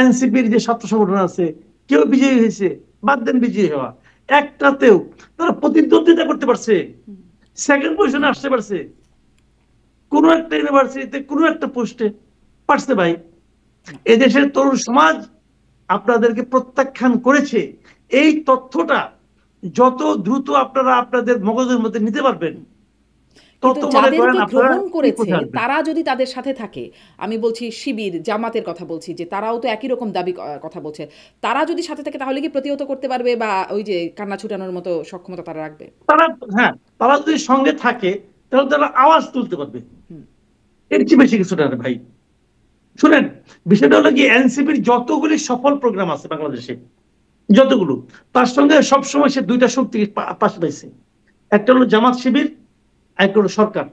এনসিপির যে ছাত্র সংগঠন আছে কেউ বিজয়ী হয়েছে? বাদ দেন বিজয়ী হওয়া, একটাতেও তারা প্রতিদ্বন্দ্বিতা করতে পারছে, সেকেন্ড পজিশনে আসতে পারছে কোন একটা ইউনিভার্সিটিতে কোন একটা পোস্টে? পারছে ভাই। এদেশের তরুণ সমাজ আপনাদেরকে প্রত্যাখ্যান করেছে। এই তথ্যটা যত দ্রুত আপনারা আপনাদের মগজের মধ্যে নিতে পারবেন, তত কিন্তু মনে করেন যাদেরকে আপনারা গ্রহণ করেছে কোথায় আসবেন। তারা যদি তাদের সাথে থাকে, আমি বলছি শিবির জামাতের কথা বলছি, যে তারাও তো একই রকম দাবি কথা বলছে, তারা যদি সাথে থাকে তাহলে কি প্রতিহত করতে পারবে বা ওই যে কান্না ছুটানোর মতো সক্ষমতা তারা রাখবে? তারা, হ্যাঁ, তারা যদি সঙ্গে থাকে তাহলে তারা আওয়াজ তুলতে পারবে, এর চেয়ে বেশি কিছু না ভাই। শুনেন, বিষয়টা হলো কি, এনসিপির যতগুলি সফল প্রোগ্রাম আছে বাংলাদেশে, যতগুলো, তার সঙ্গে সবসময় সে দুইটা শক্তি পাশে পাইছে, একটা হলো জামাত শিবির, একটা হলো সরকার।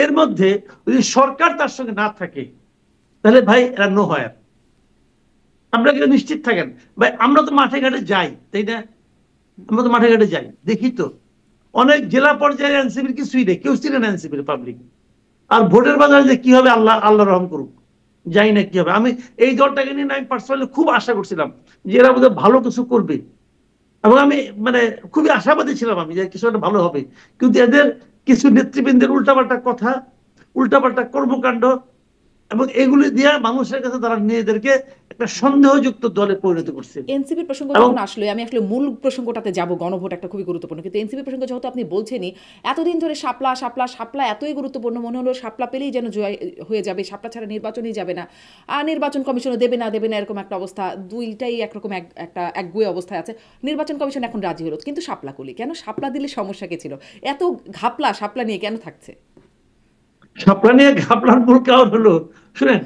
এর মধ্যে যদি সরকার তার সঙ্গে না থাকে তাহলে ভাই এরা নো হয়। আমরা কিন্তু নিশ্চিত থাকেন ভাই, আমরা তো মাঠে ঘাটে যাই, তাই না? আমরা তো মাঠে ঘাটে যাই, দেখি তো অনেক জেলা পর্যায়ে এনসিপির কিছুই নেই, কেউ ছিলেন এনসিপির পাবলিক। আর ভোটের বাজারে যে কি হবে আল্লাহ আল্লাহ রহম করুক, জানি না কি হবে। আমি এই দলটাকে নিয়ে আমি পার্সোনালি খুব আশা করছিলাম যে এরা বোধহয় ভালো কিছু করবে, এবং আমি মানে খুবই আশাবাদী ছিলাম আমি যে কিছু একটা ভালো হবে। কিন্তু এদের কিছু নেতৃবৃন্দের উল্টাপাল্টা কথা, উল্টাপাল্টা কর্মকাণ্ড, এবং এগুলি দিয়ে মানুষের কাছে তারা নিজেদেরকে একটা সন্দেহযুক্ত দলে পরিণত করছে। এনসিপির প্রসঙ্গ এবং যখন আসলো, আমি আসলে মূল প্রসঙ্গটাতে যাব, গণভোট একটা খুবই গুরুত্বপূর্ণ, কিন্তু এনসিপি প্রসঙ্গ যেহেতু আপনি বলছেনই, এতদিন ধরে শাপলা শাপলা শাপলা এতই গুরুত্বপূর্ণ মনে হলো শাপলা পেলেই যেন জয় হয়ে যাবে, শাপলা ছাড়া নির্বাচনই যাবে না, আর নির্বাচন কমিশনও দেবে না দেবে না এরকম একটা অবস্থা, দুইটাই একরকম একটা একগুয়ে অবস্থায় আছে। নির্বাচন কমিশন এখন রাজি হলো, কিন্তু শাপলা কলি কেন? শাপলা দিলে সমস্যা কে ছিল? এত ঘাপলা শাপলা নিয়ে কেন থাকছে? শাপলা নিয়ে ঘাপলার মূল কারণ হলো, শুনেন,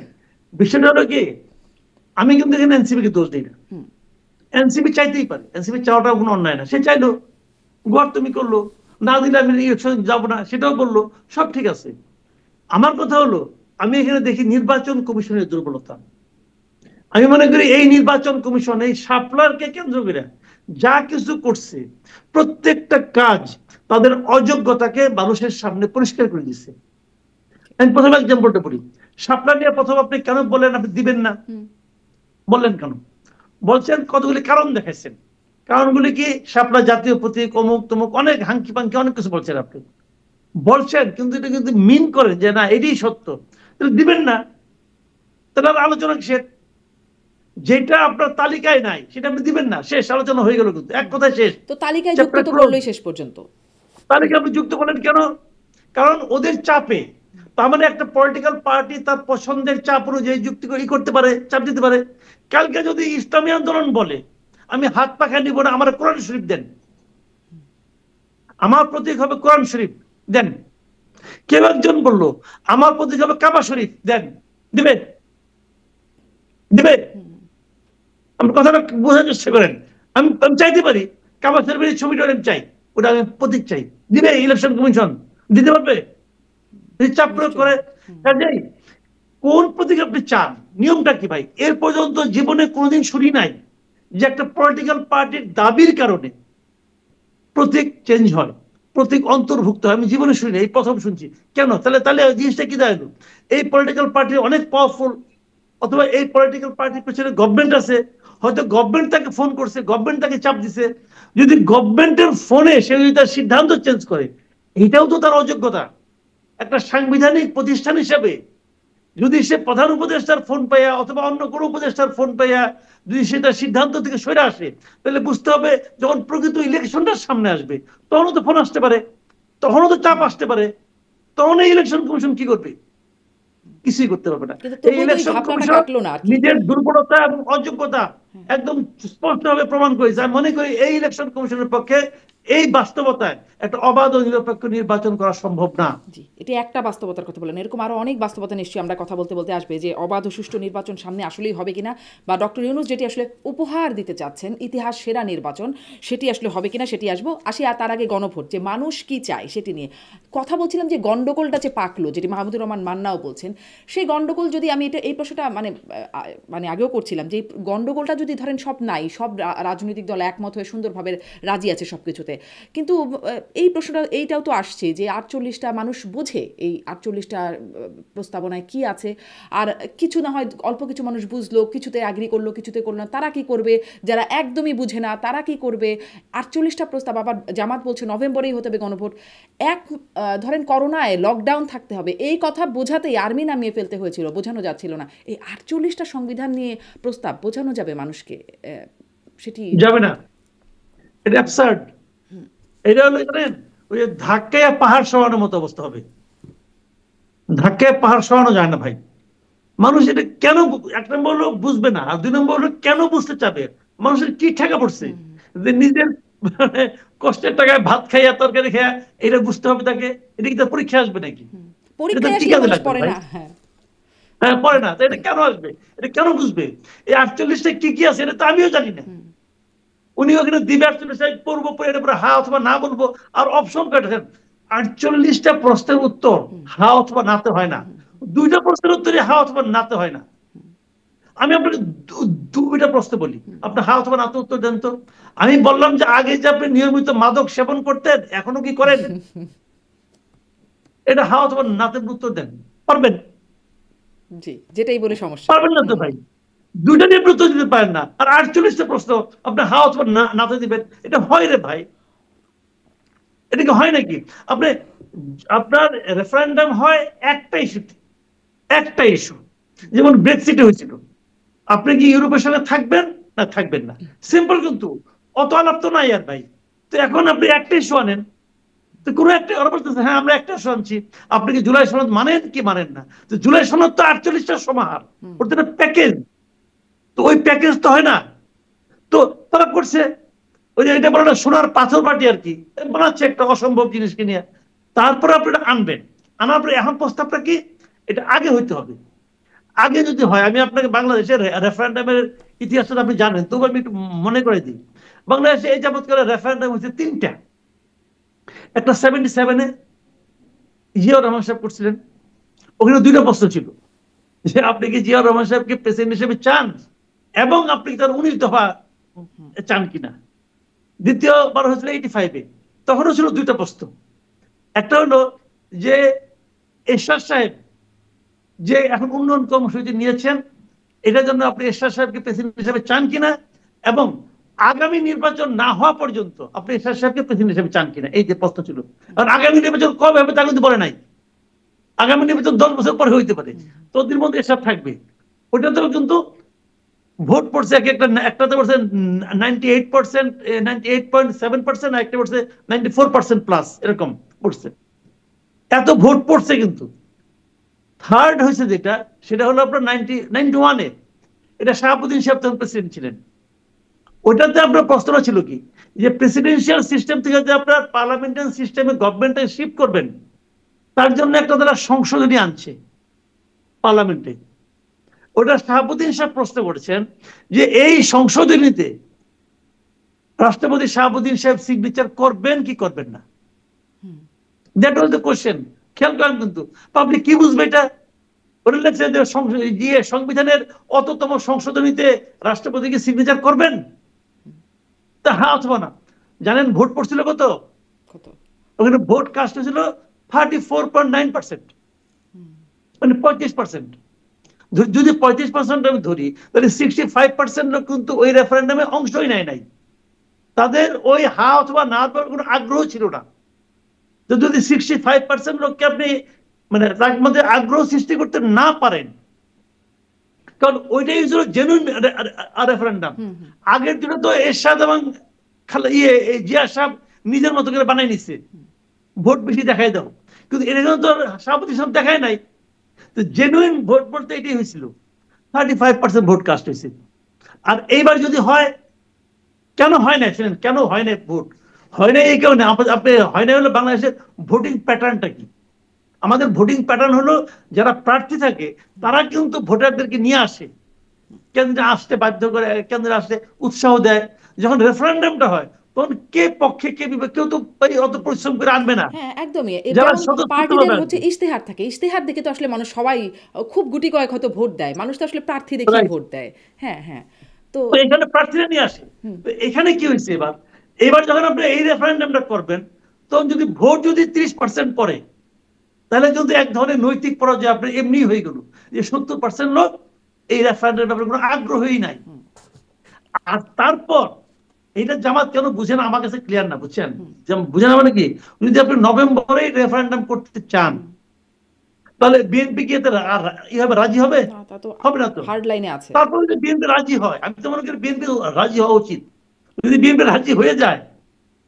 বিষয়টা হলো কি, আমি কিন্তু এখানে এনসিপি কে দোষ দিই না। এনসিপি চাইতেই পারে, এনসিপি চাওয়াটা কোনো অন্যায় না, সে চাইলো, গড় তুমি করলো, না দিলে আমি ইলেকশন যাবো না সেটাও বললো, সব ঠিক আছে। আমার কথা হলো, আমি এখানে দেখি নির্বাচন কমিশনের দুর্বলতা। আমি মনে করি এই নির্বাচন কমিশন এই শাপলারকে কেন্দ্র করে যা কিছু করছে, প্রত্যেকটা কাজ তাদের অযোগ্যতাকে মানুষের সামনে পরিষ্কার করে দিচ্ছে। আমি প্রথমে এক্সাম্পলটা বলি, শাপলা নিয়ে প্রথম আপনি কেন বললেন আপনি দিবেন না, বললেন কেন? বলছেন কতগুলি কারণ দেখাইছেন। কারণগুলি কি? শাপলা জাতীয় প্রতীক, অমুক তমুক, অনেক হাঙ্কি পাঙ্কি অনেক কিছু বলছেন আপনি, বলছেন, কিন্তু এটা কিন্তু মিন করেন যে না এটাই সত্য, তাহলে দিবেন না, তাহলে আলোচনা শেষ। যেটা আপনার তালিকায় নাই সেটা আপনি দিবেন না, শেষ, আলোচনা হয়ে গেল, কিন্তু এক কথায় শেষ। তো তালিকায় যুক্ত তো করলোই শেষ পর্যন্ত। তালিকা আপনি যুক্ত করেন কেন? কারণ ওদের চাপে। তার মানে একটা পলিটিক্যাল পার্টি তার পছন্দের চাপ অনুযায়ী যুক্তি করতে পারে, চাপ দিতে পারে। কালকে যদি ইসলামী আন্দোলন বলে আমি হাত পাখা নিব না, আমার কোরআন শরীফ দেন, আমার প্রতীক হবে কোরআন শরীফ দেন। কেউ একজন বললো আমার প্রতীক হবে কাবা শরীফ দেন, দিবে? দিবে? আমার কথাটা বোঝার চেষ্টা করেন। আমি চাইতে পারি কাবা শরীফের ছবিটা আমি চাই, ওটা আমি প্রতীক চাই, দিবে ইলেকশন কমিশন? দিতে পারবে? চাপ প্রয়োগ করে। কাজেই কোন প্রতীক আপনি চান, নিয়মটা কি ভাই? এর পর্যন্ত জীবনে কোনোদিন শুনি নাই যে একটা পলিটিক্যাল পার্টির দাবির কারণে প্রতীক চেঞ্জ হয়, প্রতীক অন্তর্ভুক্ত হয়। আমি জীবনে শুনি, এই প্রথম শুনছি। কেন? তাহলে তাহলে জিনিসটা কি দাঁড়ালো? এই পলিটিক্যাল পার্টি অনেক পাওয়ারফুল, অথবা এই পলিটিক্যাল পার্টির পেছনে গভর্নমেন্ট আছে, হয়তো গভর্নমেন্ট তাকে ফোন করছে, গভর্নমেন্ট তাকে চাপ দিছে। যদি গভর্নমেন্টের ফোনে সে যদি তার সিদ্ধান্ত চেঞ্জ করে, এটাও তো তার অযোগ্যতা। একটা সাংবিধানিক প্রতিষ্ঠান হিসেবে যদি সে প্রধান উপদেষ্টার ফোন পাইয়া অথবা অন্য কোনো উপদেষ্টার ফোন পাইয়া যদি সে তার সিদ্ধান্ত থেকে সরে আসে, তাহলে বুঝতে হবে যখন প্রকৃত ইলেকশনটার সামনে আসবে তখনও তো ফোন আসতে পারে, তখনও তো চাপ আসতে পারে। তখন এই ইলেকশন কমিশন কি করবে? কিছুই করতে পারবে না। এই ইলেকশন কমিশন নিজের দুর্বলতা এবং অযোগ্যতা একদম স্পষ্টভাবে প্রমাণ করেছে। আমি মনে করি এই ইলেকশন কমিশনের পক্ষে এই বাস্তবতায় একটা অবাধ ও নিরপেক্ষ নির্বাচন করা সম্ভব না। জি, এটি একটা বাস্তবতার কথা বলেন। এরকম আরো অনেক বাস্তবতা নিশ্চয়ই আমরা কথা বলতে বলতে আসবে যে অবাধ ও সুষ্ঠু নির্বাচন সামনে আসলেই হবে কিনা, বা ডক্টর ইউনূস যেটি আসলে উপহার দিতে চাচ্ছেন ইতিহাস সেরা নির্বাচন, সেটি আসলে হবে কিনা সেটি আসি। আর তার আগে গণভোট, যে মানুষ কি চায় সেটি নিয়ে কথা বলছিলাম। যে গন্ডগোলটা যে পাকলো, যেটি মাহমুদুর রহমান মান্নাও বলছেন, সেই গন্ডগোল যদি আমি এই প্রশ্নটা মানে আগেও করছিলাম, যে গন্ডগোলটা যদি ধরেন সব নাই, সব রাজনৈতিক দল একমত হয়ে সুন্দরভাবে রাজি আছে সব কিছুতে, কিন্তু এই প্রশ্নটা এইটাও তো আসছে যে 48টা মানুষ বোঝে এই 48টা প্রস্তাবনায় কি আছে, আর কিছু না হয় অল্প কিছু মানুষ বুঝলো, কিছুতে অ্যাগ্রি করলো, কিছুতে করলো না, তারা কি করবে? যারা একদমই বুঝে না তারা কি করবে? 48টা প্রস্তাব, আবার জামাত বলছে নভেম্বরেই হতে হবে গণভোট। ধরেন করোনায় লকডাউন থাকতে হবে, এই কথা বোঝাতেই আর্মি নামিয়ে ফেলতে হয়েছিল, বোঝানো যাচ্ছিল না। এই 48টা সংবিধান নিয়ে প্রস্তাব বোঝানো যাবে মানুষকে? সেটি যাবে না, এটা অ্যাবসার্ড। এটা হলো জানেন, ওই যে ধাক্কায় পাহাড় সরানোর মতো অবস্থা হবে। ধাক্কায় পাহাড় সরানো যায় না ভাই। মানুষ এটা কেন, এক নম্বর হলো বুঝবে না, আর 2 নম্বর হলো কেন বুঝতে চাবে? মানুষের কি ঠেকা পড়ছে যে নিজের কষ্টের টাকায় ভাত খাইয়া তরকারি খাইয়া এটা বুঝতে হবে তাকে? এটা কি তার পরীক্ষা আসবে নাকি? পরীক্ষায় আসলে মানুষ পড়ে না। হ্যাঁ, পড়ে না, তো এটা কেন আসবে? এটা কেন বুঝবে? এই 48টা কি কি আছে এটা তো আমিও জানি না। উনি ওখানে দিবে 48টা পড়বো, পড়ে এটা পরে হ্যাঁ অথবা না বলবো, আর অপশন কাটেন। 48টা প্রশ্নের উত্তর হ্যাঁ অথবা নাতে হয় না, 2টা প্রশ্নের উত্তরে হ্যাঁ অথবা নাতে হয় না। আমি আপনাকে 2টা প্রশ্ন বলি, আপনি হ্যাঁ অথবা নাতে উত্তর দেন তো। আমি বললাম যে আগে যে আপনি নিয়মিত মাদক সেবন করতেন, এখনো কি করেন? এটা হ্যাঁ অথবা নাতে উত্তর দেন, পারবেন? জি, যেটাই বলে সমস্যা। পারবেন না তো ভাই, 2টা নিয়ে উত্তর দিতে পারেন না, আর 48টা প্রশ্ন আপনি হ্যাঁ অথবা নাতে দিবেন। এটা হয় রে ভাই? এটা কি হয় নাকি? আপনার রেফারেন্ডাম হয় একটা ইস্যুতে, একটা ইস্যু। যেমন ব্রেক্সিটে হয়েছিল, আপনি কি ইউরোপের সঙ্গে থাকবেন না থাকবেন না, সিম্পল। কিন্তু অত আলাপ তো নাই আর ভাই। তো এখন আপনি একটা ইস্যু আনেন, তো কোনো একটা ওরা বলতেছে হ্যাঁ আমরা একটা ইস্যু আনছি, আপনি কি জুলাই সনদ মানেন কি মানেন না? তো জুলাই সনদ তো 48টার সমাহার, ওটা একটা প্যাকেজ। তো ওই প্যাকেজ তো হয় না। তো তারা করছে ওই যে এটা বলে সোনার পাথর বাটি আর কি, বানাচ্ছে একটা অসম্ভব জিনিসকে নিয়ে। তারপরে আপনি এটা আনবেন, আনার পরে এখন প্রস্তাবটা কি? এটা আগে হইতে হবে। আগে যদি হয়, আমি আপনাকে বাংলাদেশের রেফারেন্ডামের ইতিহাসটা আপনি জানেন, তবু আমি একটু মনে করে দিই। বাংলাদেশে এই যাবৎকালে রেফারেন্ডাম হচ্ছে 3টা। একটা 77-এ জিয়াউর রহমান সাহেব করছিলেন, ওখানে 2টা প্রশ্ন ছিল, যে আপনি কি জিয়াউর রহমান সাহেবকে প্রেসিডেন্ট হিসেবে চান, এবং আপনি কি তার 19 দফা চান কিনা। দ্বিতীয়বার হয়েছিল 85-এ, তখনও ছিল 2টা প্রশ্ন। একটা হলো যে এরশাদ সাহেব যে এখন উন্নয়ন কর্মসূচি নিয়েছেন, এটার জন্য আপনি এরশাদ সাহেবকে প্রেসিডেন্ট হিসেবে চান কিনা, এবং আগামী নির্বাচন না হওয়া পর্যন্ত আপনি এরশাদ সাহেবকে প্রেসিডেন্ট হিসেবে চান কিনা। এই যে প্রশ্ন ছিল। কারণ আগামী নির্বাচন কবে হবে তা কিন্তু বলে নাই। আগামী নির্বাচন 10 বছর পরে হইতে পারে, ততদিন মধ্যে এরশাদ থাকবে। ওইটাতেও কিন্তু ভোট পড়ছে, একটাতে পড়ছে 98%, 98.7%, একটা পড়ছে 94% প্লাস, এরকম পড়ছে। এত ভোট পড়ছে কিন্তু। থার্ড হয়েছে যেটা, সেটা হলো আপনার 91-এ, এটা শাহাবুদ্দিন সাহেব তখন প্রেসিডেন্ট ছিলেন। ওইটাতে আপনার প্রশ্নটা ছিল কি, যে প্রেসিডেন্সিয়াল সিস্টেম থেকে যে আপনার পার্লামেন্টারি সিস্টেমে গভর্নমেন্টে শিফট করবেন, তার জন্য একটা তারা সংশোধনী আনছে পার্লামেন্টে। ওটা শাহাবুদ্দিন সাহেব প্রশ্ন করেছেন যে এই সংশোধনীতে রাষ্ট্রপতি শাহাবুদ্দিন সাহেব সিগনেচার করবেন কি করবেন না। That was the question. খেয়াল করেন কিন্তু পাবলিক কি বুঝবে এটা? ওটা লেগছে যে সংবিধানের অততম সংশোধনীতে রাষ্ট্রপতিকে সিগনেচার করবেন, তা হ্যাঁ অথবা না। জানেন ভোট পড়ছিল কত? কত? ওখানে ভোট কাস্ট হয়েছিল 34.9%, মানে 35%। যদি 35% আমি ধরি, তাহলে 65% লোক কিন্তু ওই রেফারেন্ডামে অংশই নেয় নাই। তাদের ওই হা অথবা না দেওয়ার কোনো আগ্রহ ছিল না। তো যদি 65% লোককে আপনি মানে তার মধ্যে আগ্রহ সৃষ্টি করতে না পারেন, কারণ ওইটাই ছিল জেনুইন রেফারেন্ডাম। আগের দিনে তো এরশাদ এবং জিয়া সাহেব নিজের মতো করে বানাই নিচ্ছে, ভোট বেশি দেখাই দাও, কিন্তু এটা তো সভাপতি সব দেখায় নাই। তো জেনুইন ভোট বলতে এটাই হয়েছিল, 35% ভোট কাস্ট হয়েছে। আর এইবার যদি হয়, কেন হয় না শুনেন, কেন হয় না ভোট? হয় না এই কারণে, আপনি হয় না হলো বাংলাদেশের ভোটিং প্যাটার্নটা কি? আমাদের ভোটিং প্যাটার্ন হলো যারা প্রার্থী থাকে তারা কিন্তু ভোটারদেরকে নিয়ে আসে, কেন্দ্রে আসতে বাধ্য করে, কেন্দ্রে আসতে উৎসাহ দেয়। যখন রেফারেন্ডামটা হয় তখন কে পক্ষে কে বিপক্ষে, কেউ তো অত পরিশ্রম করে আনবে না। হ্যাঁ, একদমই। যারা যেমন পার্টিদের স্বতঃস্ফূর্তভাবে হচ্ছে আসবে, ইশতেহার থাকে, ইশতেহার দেখে তো আসলে মানুষ সবাই খুব গুটি কয়েক হয়তো ভোট দেয়, মানুষ তো আসলে প্রার্থী দেখেই রাইট, ভোট দেয়। হ্যাঁ, হ্যাঁ। তো তো এখানে প্রার্থীরা নিয়ে আসে। তো এখানে কি হয়েছে এবার, এবার যখন আপনি এই রেফারেন্ডামটা করবেন, তখন যদি ভোট যদি 30% পড়ে, তাহলে কিন্তু এক ধরনের নৈতিক পরাজয় আপনার এমনি হয়ে গেল, যে 70% লোক এই রেফারেন্ডামের ব্যাপারে কোনো আগ্রহই নাই। আর তারপর এইটা জামাত কেন বুঝে না আমার কাছে ক্লিয়ার না, বুঝছেন? বুঝে না মানে কি, যদি আপনি নভেম্বরে রেফারেন্ডাম করতে চান, তাহলে বিএনপি কি এতে রাজি হবে? না, তা তো হবে না তো। হার্ড লাইনে আছে। তারপরে যদি বিএনপি রাজি হয়, আমি তো মনে করি বিএনপি রাজি হওয়া উচিত। যদি বিএনপি রাজি হয়ে যায়,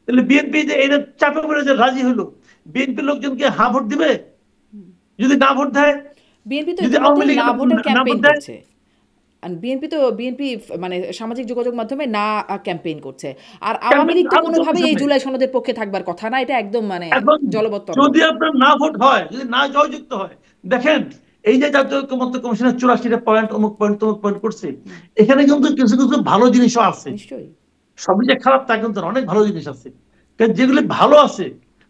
তাহলে বিএনপি যে এটা চাপে পড়ে যে রাজি হলো, বিএনপি লোকজনকে হা ভোট দিবে? যদি না ভোট দেয়, বিএনপি তো যদি আওয়ামী ইতিমধ্যেই লীগের না লোক ভোটের না ক্যাম্পেইন ভোট দেয়, করছে। বিএনপি মানে সামাজিক যোগাযোগ মাধ্যমে না ক্যাম্পেইন করছে। আর আওয়ামী লীগ তো আরো কোনোভাবেই এই চলতেছে। জুলাই সনদের পক্ষে থাকবার কথা না, এটা একদম মানে এখন জলবৎতরবৎ। যদি আপনার না ভোট হয়, যদি না জয়যুক্ত হয়, দেখেন এই যে জাতীয় ঐক্যমত্য কমিশনের 84টা পয়েন্ট, অমুক পয়েন্ট তমুক পয়েন্ট করছে, এখানে কিন্তু কিছু কিছু ভালো জিনিসও আছে। নিশ্চয়ই। সবই যে খারাপ তা কিন্তু না, অনেক ভালো জিনিস আছে। কারণ যেগুলি ভালো আছে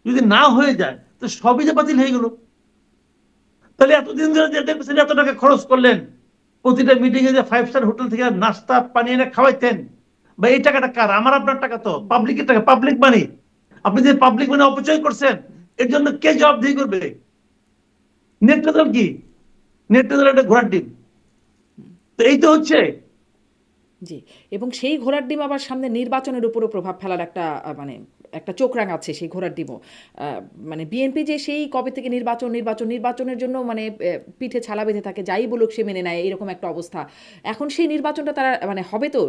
যদি না হয়ে যায়, তো সবই যে বাতিল হয়ে গেল। তাহলে এতদিন ধরে যে দেখছেন এত টাকা খরচ করলেন, প্রতিটা মিটিং এ যে 5 স্টার হোটেল থেকে নাস্তা পানি এনে খাওয়াইতেন, বা এই টাকাটা কার? আমার আপনার টাকা, তো পাবলিকের টাকা, পাবলিক মানি। আপনি যে পাবলিক মানি অপচয় করছেন, এর জন্য কে জবাবদিহি করবে? নেটটা দল কি? নেটটা দল একটা ঘোড়ার ডিম। তো এই তো হচ্ছে। জি, এবং সেই ঘোড়ার ডিম আবার সামনে নির্বাচনের উপরও প্রভাব ফেলার একটা মানে একটা চোখ রাঙাচ্ছে সেই ঘোড়ার ডিমও। মানে বিএনপি যে সেই কবে থেকে নির্বাচনের জন্য মানে পিঠে ছালা বেঁধে থাকে, যাই বলুক সে মেনে নেয়, এরকম একটা অবস্থা। এখন সেই নির্বাচনটা তারা মানে হবে তো,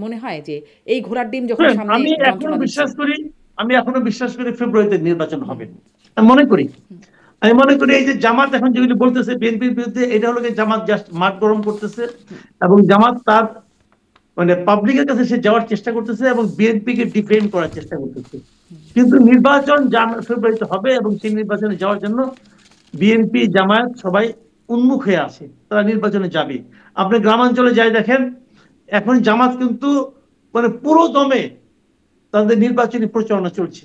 মনে হয় যে এই ঘোড়ার ডিম যখন সামনে আমি এখনো যন্ত্রণা দিচ্ছে। বিশ্বাস করি, আমি এখনো বিশ্বাস করি ফেব্রুয়ারিতে নির্বাচন হবে। আমি মনে করি, আমি মনে করি এই যে জামাত এখন যেগুলি বলতেছে বিএনপির বিরুদ্ধে, এটা হলো জামাত জাস্ট মাঠ গরম করতেছে, এবং জামাত তার মানে পাবলিকের কাছে সে যাওয়ার চেষ্টা করতেছে এবং বিএনপি কে ডিফেন্ড করার চেষ্টা করতেছে। কিন্তু নির্বাচন ফেব্রুয়ারিতে হবে, এবং সেই নির্বাচনে যাওয়ার জন্য বিএনপি জামায়াত সবাই উন্মুখ হয়ে আছে, তারা নির্বাচনে যাবে। আপনি গ্রামাঞ্চলে যাই দেখেন, এখন জামাত কিন্তু মানে পুরো দমে তাদের নির্বাচনী প্রচারণা চলছে।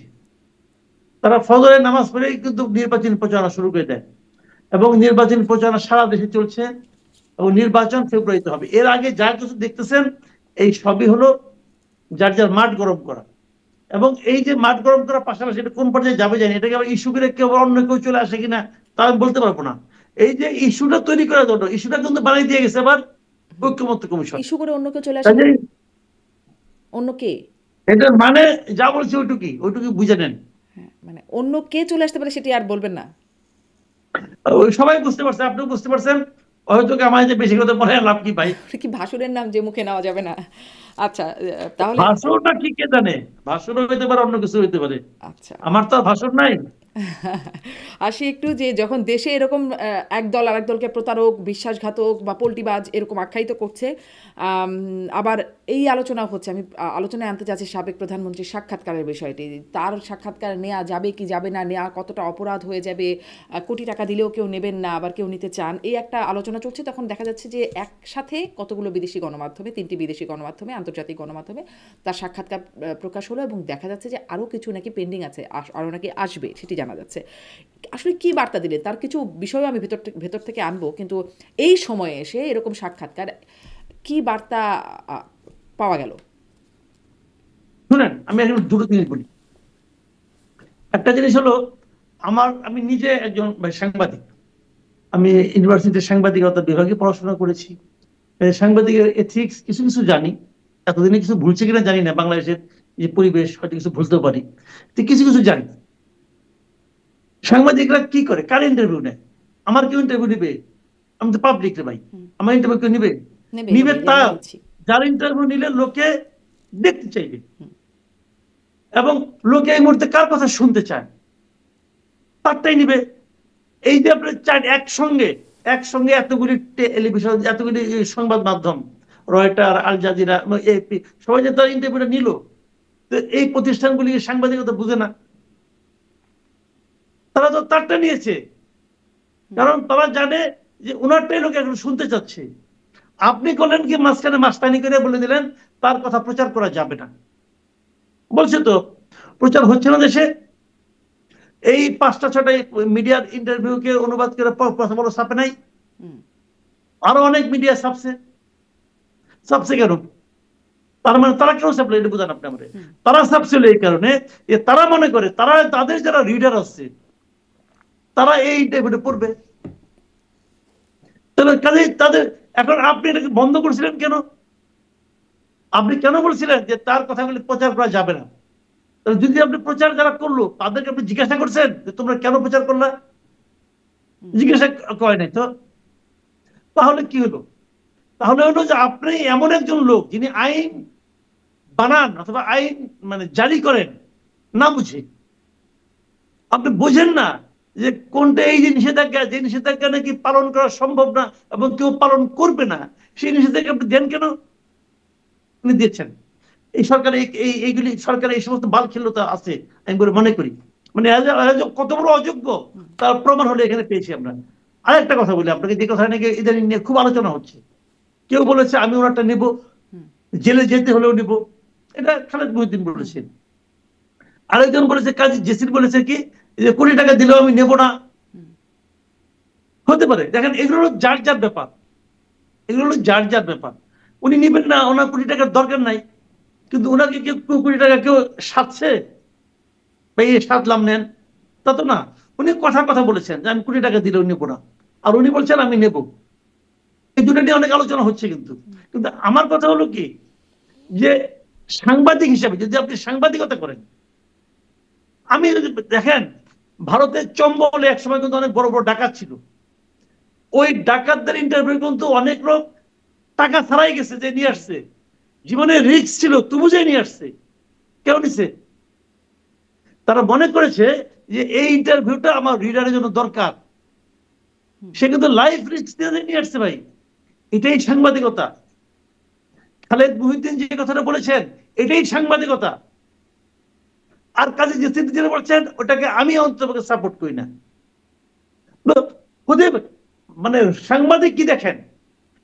তারা ফজরের নামাজ পড়েই কিন্তু নির্বাচনী প্রচারণা শুরু করে দেয়, এবং নির্বাচনী প্রচারণা সারা দেশে চলছে, এবং নির্বাচন ফেব্রুয়ারিতে হবে। এর আগে যা কিছু দেখতেছেন, এই সবই হলো যার যার মাঠ গরম করা। এবং এই যে মাঠ গরম করার পাশাপাশি এটা কোন পর্যায়ে যাবে জানি, এটাকে আবার ইস্যু করে কেউ অন্য কেউ চলে আসে কিনা তা আমি বলতে পারবো না। এই যে ইস্যুটা তৈরি করার জন্য, ইস্যুটা কিন্তু বানিয়ে দিয়ে গেছে আবার ঐক্যমত্য কমিশন। ইস্যু করে অন্য কেউ চলে আসে কাজে মানে অন্য কে? এটার মানে যা বলছি ওইটুকুই, ওইটুকুই বুঝে নেন। হ্যাঁ, মানে অন্য কে চলে আসতে পারে সেটি আর বলবেন না। ওই সবাই বুঝতে পারছে, আপনিও বুঝতে পারছেন, হয়তো আমার যে বেশি কথা বলে লাভ কি ভাই? কি ভাসুরের নাম যে মুখে নেওয়া যাবে না? আচ্ছা, তাহলে ভাষণটা কি কে জানে, ভাষণও হইতে পারে, অন্য কিছু হইতে পারে। আচ্ছা, আমার তো আর ভাষণ নাই। আসি একটু যে যখন দেশে এরকম একদল আরেক দলকে প্রতারক, বিশ্বাসঘাতক বা পল্টিবাজ এরকম আখ্যায়িত করছে, আবার এই আলোচনা হচ্ছে, আমি আলোচনায় আনতে চাচ্ছি সাবেক প্রধানমন্ত্রীর সাক্ষাৎকারের বিষয়টি। তার সাক্ষাৎকার নেওয়া যাবে কি যাবে না, নেওয়া কতটা অপরাধ হয়ে যাবে, কোটি টাকা দিলেও কেউ নেবেন না, আবার কেউ নিতে চান, এই একটা আলোচনা চলছে। তখন দেখা যাচ্ছে যে একসাথে কতগুলো বিদেশি গণমাধ্যমে, 3টি বিদেশি গণমাধ্যমে, আন্তর্জাতিক গণমাধ্যমে তার সাক্ষাৎকার প্রকাশ হলো, এবং দেখা যাচ্ছে যে আরও কিছু নাকি পেন্ডিং আছে, আরও নাকি আসবে, সেটি জানা যাচ্ছে। আসলে কি বার্তা দিলেন, তার কিছু বিষয় আমি ভেতর থেকে আনবো, কিন্তু এই সময়ে এসে এরকম সাক্ষাৎকার কি বার্তা পাওয়া গেল? শুনেন, আমি এখন দুটো জিনিস বলি। একটা জিনিস হলো, আমি নিজে একজন সাংবাদিক। আমি ইউনিভার্সিটির সাংবাদিকতা বিভাগে পড়াশোনা করেছি। সাংবাদিকের এথিক্স কিছু কিছু জানি। এতদিনে কিছু ভুলছে কিনা জানি না, বাংলাদেশের যে পরিবেশ হয়তো কিছু ভুলতেও পারি, তো কিছু কিছু জানি। সাংবাদিকরা কি করে, কার ইন্টারভিউ নেয়? আমার কেউ ইন্টারভিউ নিবে? আমি তো পাবলিক রে ভাই, আমার ইন্টারভিউ কেউ নিবে? নেবে নিবে নেবে, এই যে আমরা তার নিচ্ছি। যার ইন্টারভিউ নিলে লোকে দেখতে চাইবে, এবং লোকে এই মুহূর্তে কার কথা শুনতে চায় তারটাই নিবে। এই যে আপনার একসঙ্গে এতগুলি টেলিভিশন, এতগুলি সংবাদ মাধ্যম, রয়টার, আল জাজিরা, এপি, সবাই যে তার ইন্টারভিউটা নিল, তো এই প্রতিষ্ঠানগুলি সাংবাদিকতা বুঝে না, তারা তো তারটা নিয়েছে, কারণ তারা জানে যে ওনারটাই লোক এখন শুনতে চাচ্ছে। আপনি করলেন কি, মাঝখানে মাস্তানি করে বলে দিলেন তার কথা প্রচার করা যাবে না। বলছে তো প্রচার হচ্ছে না দেশে। এই 5টা 6টা মিডিয়ার ইন্টারভিউকে অনুবাদ করে বড় ছাপে নাই, আরো অনেক মিডিয়া ছাপছে কেন? তার মানে তারা কেন ছাপলো, এটা বুঝান আপনি আমাদের। তারা ছাপছিল এই কারণে যে তারা মনে করে তাদের যারা রিডার আছে তারা এই ইন্টারভিউটা পড়বে। তাহলে কাজে তাদের, এখন আপনি এটাকে বন্ধ করছিলেন কেন? আপনি কেন বলছিলেন যে তার কথাগুলি প্রচার করা যাবে না? যদি আপনি প্রচার যারা করলো তাদেরকে আপনি জিজ্ঞাসা করছেন যে তোমরা কেন প্রচার করলা? জিজ্ঞাসা করে নাই তো। তাহলে কি হলো? তাহলে হলো যে আপনি এমন একজন লোক যিনি আইন বানান অথবা আইন জারি করেন না বুঝে। আপনি বোঝেন না যে কোনটা এই যে নিষেধাজ্ঞা নাকি পালন করা সম্ভব না এবং কেউ পালন করবে না, সেই নিষেধাজ্ঞা আপনি দেন কেন? আপনি দিচ্ছেন। এই সরকার এইগুলি সরকার এই সমস্ত বালখিল্যতা আছে আমি বলে মনে করি। কত বড় অযোগ্য তার প্রমাণ হলে এখানে পেয়েছি আমরা। আরেকটা কথা বলি আপনাকে, যে কথা নাকি ইদানিং নিয়ে খুব আলোচনা হচ্ছে। কেউ বলেছে আমি ওনারটা নেব, জেলে যেতে হলেও নেব, এটা খালেদ মহিউদ্দিন বলেছেন। আরেকজন বলেছে, কাজী জেসির বলেছে কি যে 20 টাকা দিলেও আমি নেব না। হতে পারে, দেখেন এগুলো হলো যার যার ব্যাপার, এগুলো হলো যার যার ব্যাপার। উনি নেবেন না, ওনার 20 টাকার দরকার নাই, কিন্তু ওনাকে কেউ 20 টাকা কেউ সাধছে, ভাই সাধলাম নেন, তা তো না। উনি কথা বলেছেন যে আমি 20 টাকা দিলেও নেবো না, আর উনি বলছেন আমি নেব। এই দুটো নিয়ে অনেক আলোচনা হচ্ছে, কিন্তু কিন্তু আমার কথা হলো কি যে সাংবাদিক হিসেবে যদি আপনি সাংবাদিকতা করেন, আমি যদি দেখেন ভারতের চম্বলে একসময় কিন্তু অনেক বড় বড় ডাকাত ছিল। ওই ডাকাতদের ইন্টারভিউ কিন্তু অনেক লোক টাকা ছাড়াই গেছে, যে নিয়ে আসছে, জীবনে রিস্ক ছিল তবু যে নিয়ে আসছে। কেউ নিছে? তারা মনে করেছে যে এই ইন্টারভিউটা আমার রিডারের জন্য দরকার, সে কিন্তু লাইফ রিস্ক নিয়ে আসছে ভাই। এটাই সাংবাদিকতা। খালেদ মহিউদ্দিন যে কথাটা বলেছেন এটাই সাংবাদিকতা। আর কাজী জেসির যেটা বলছেন ওটাকে আমি অন্তত সাপোর্ট করি না। সাংবাদিক কি দেখেন?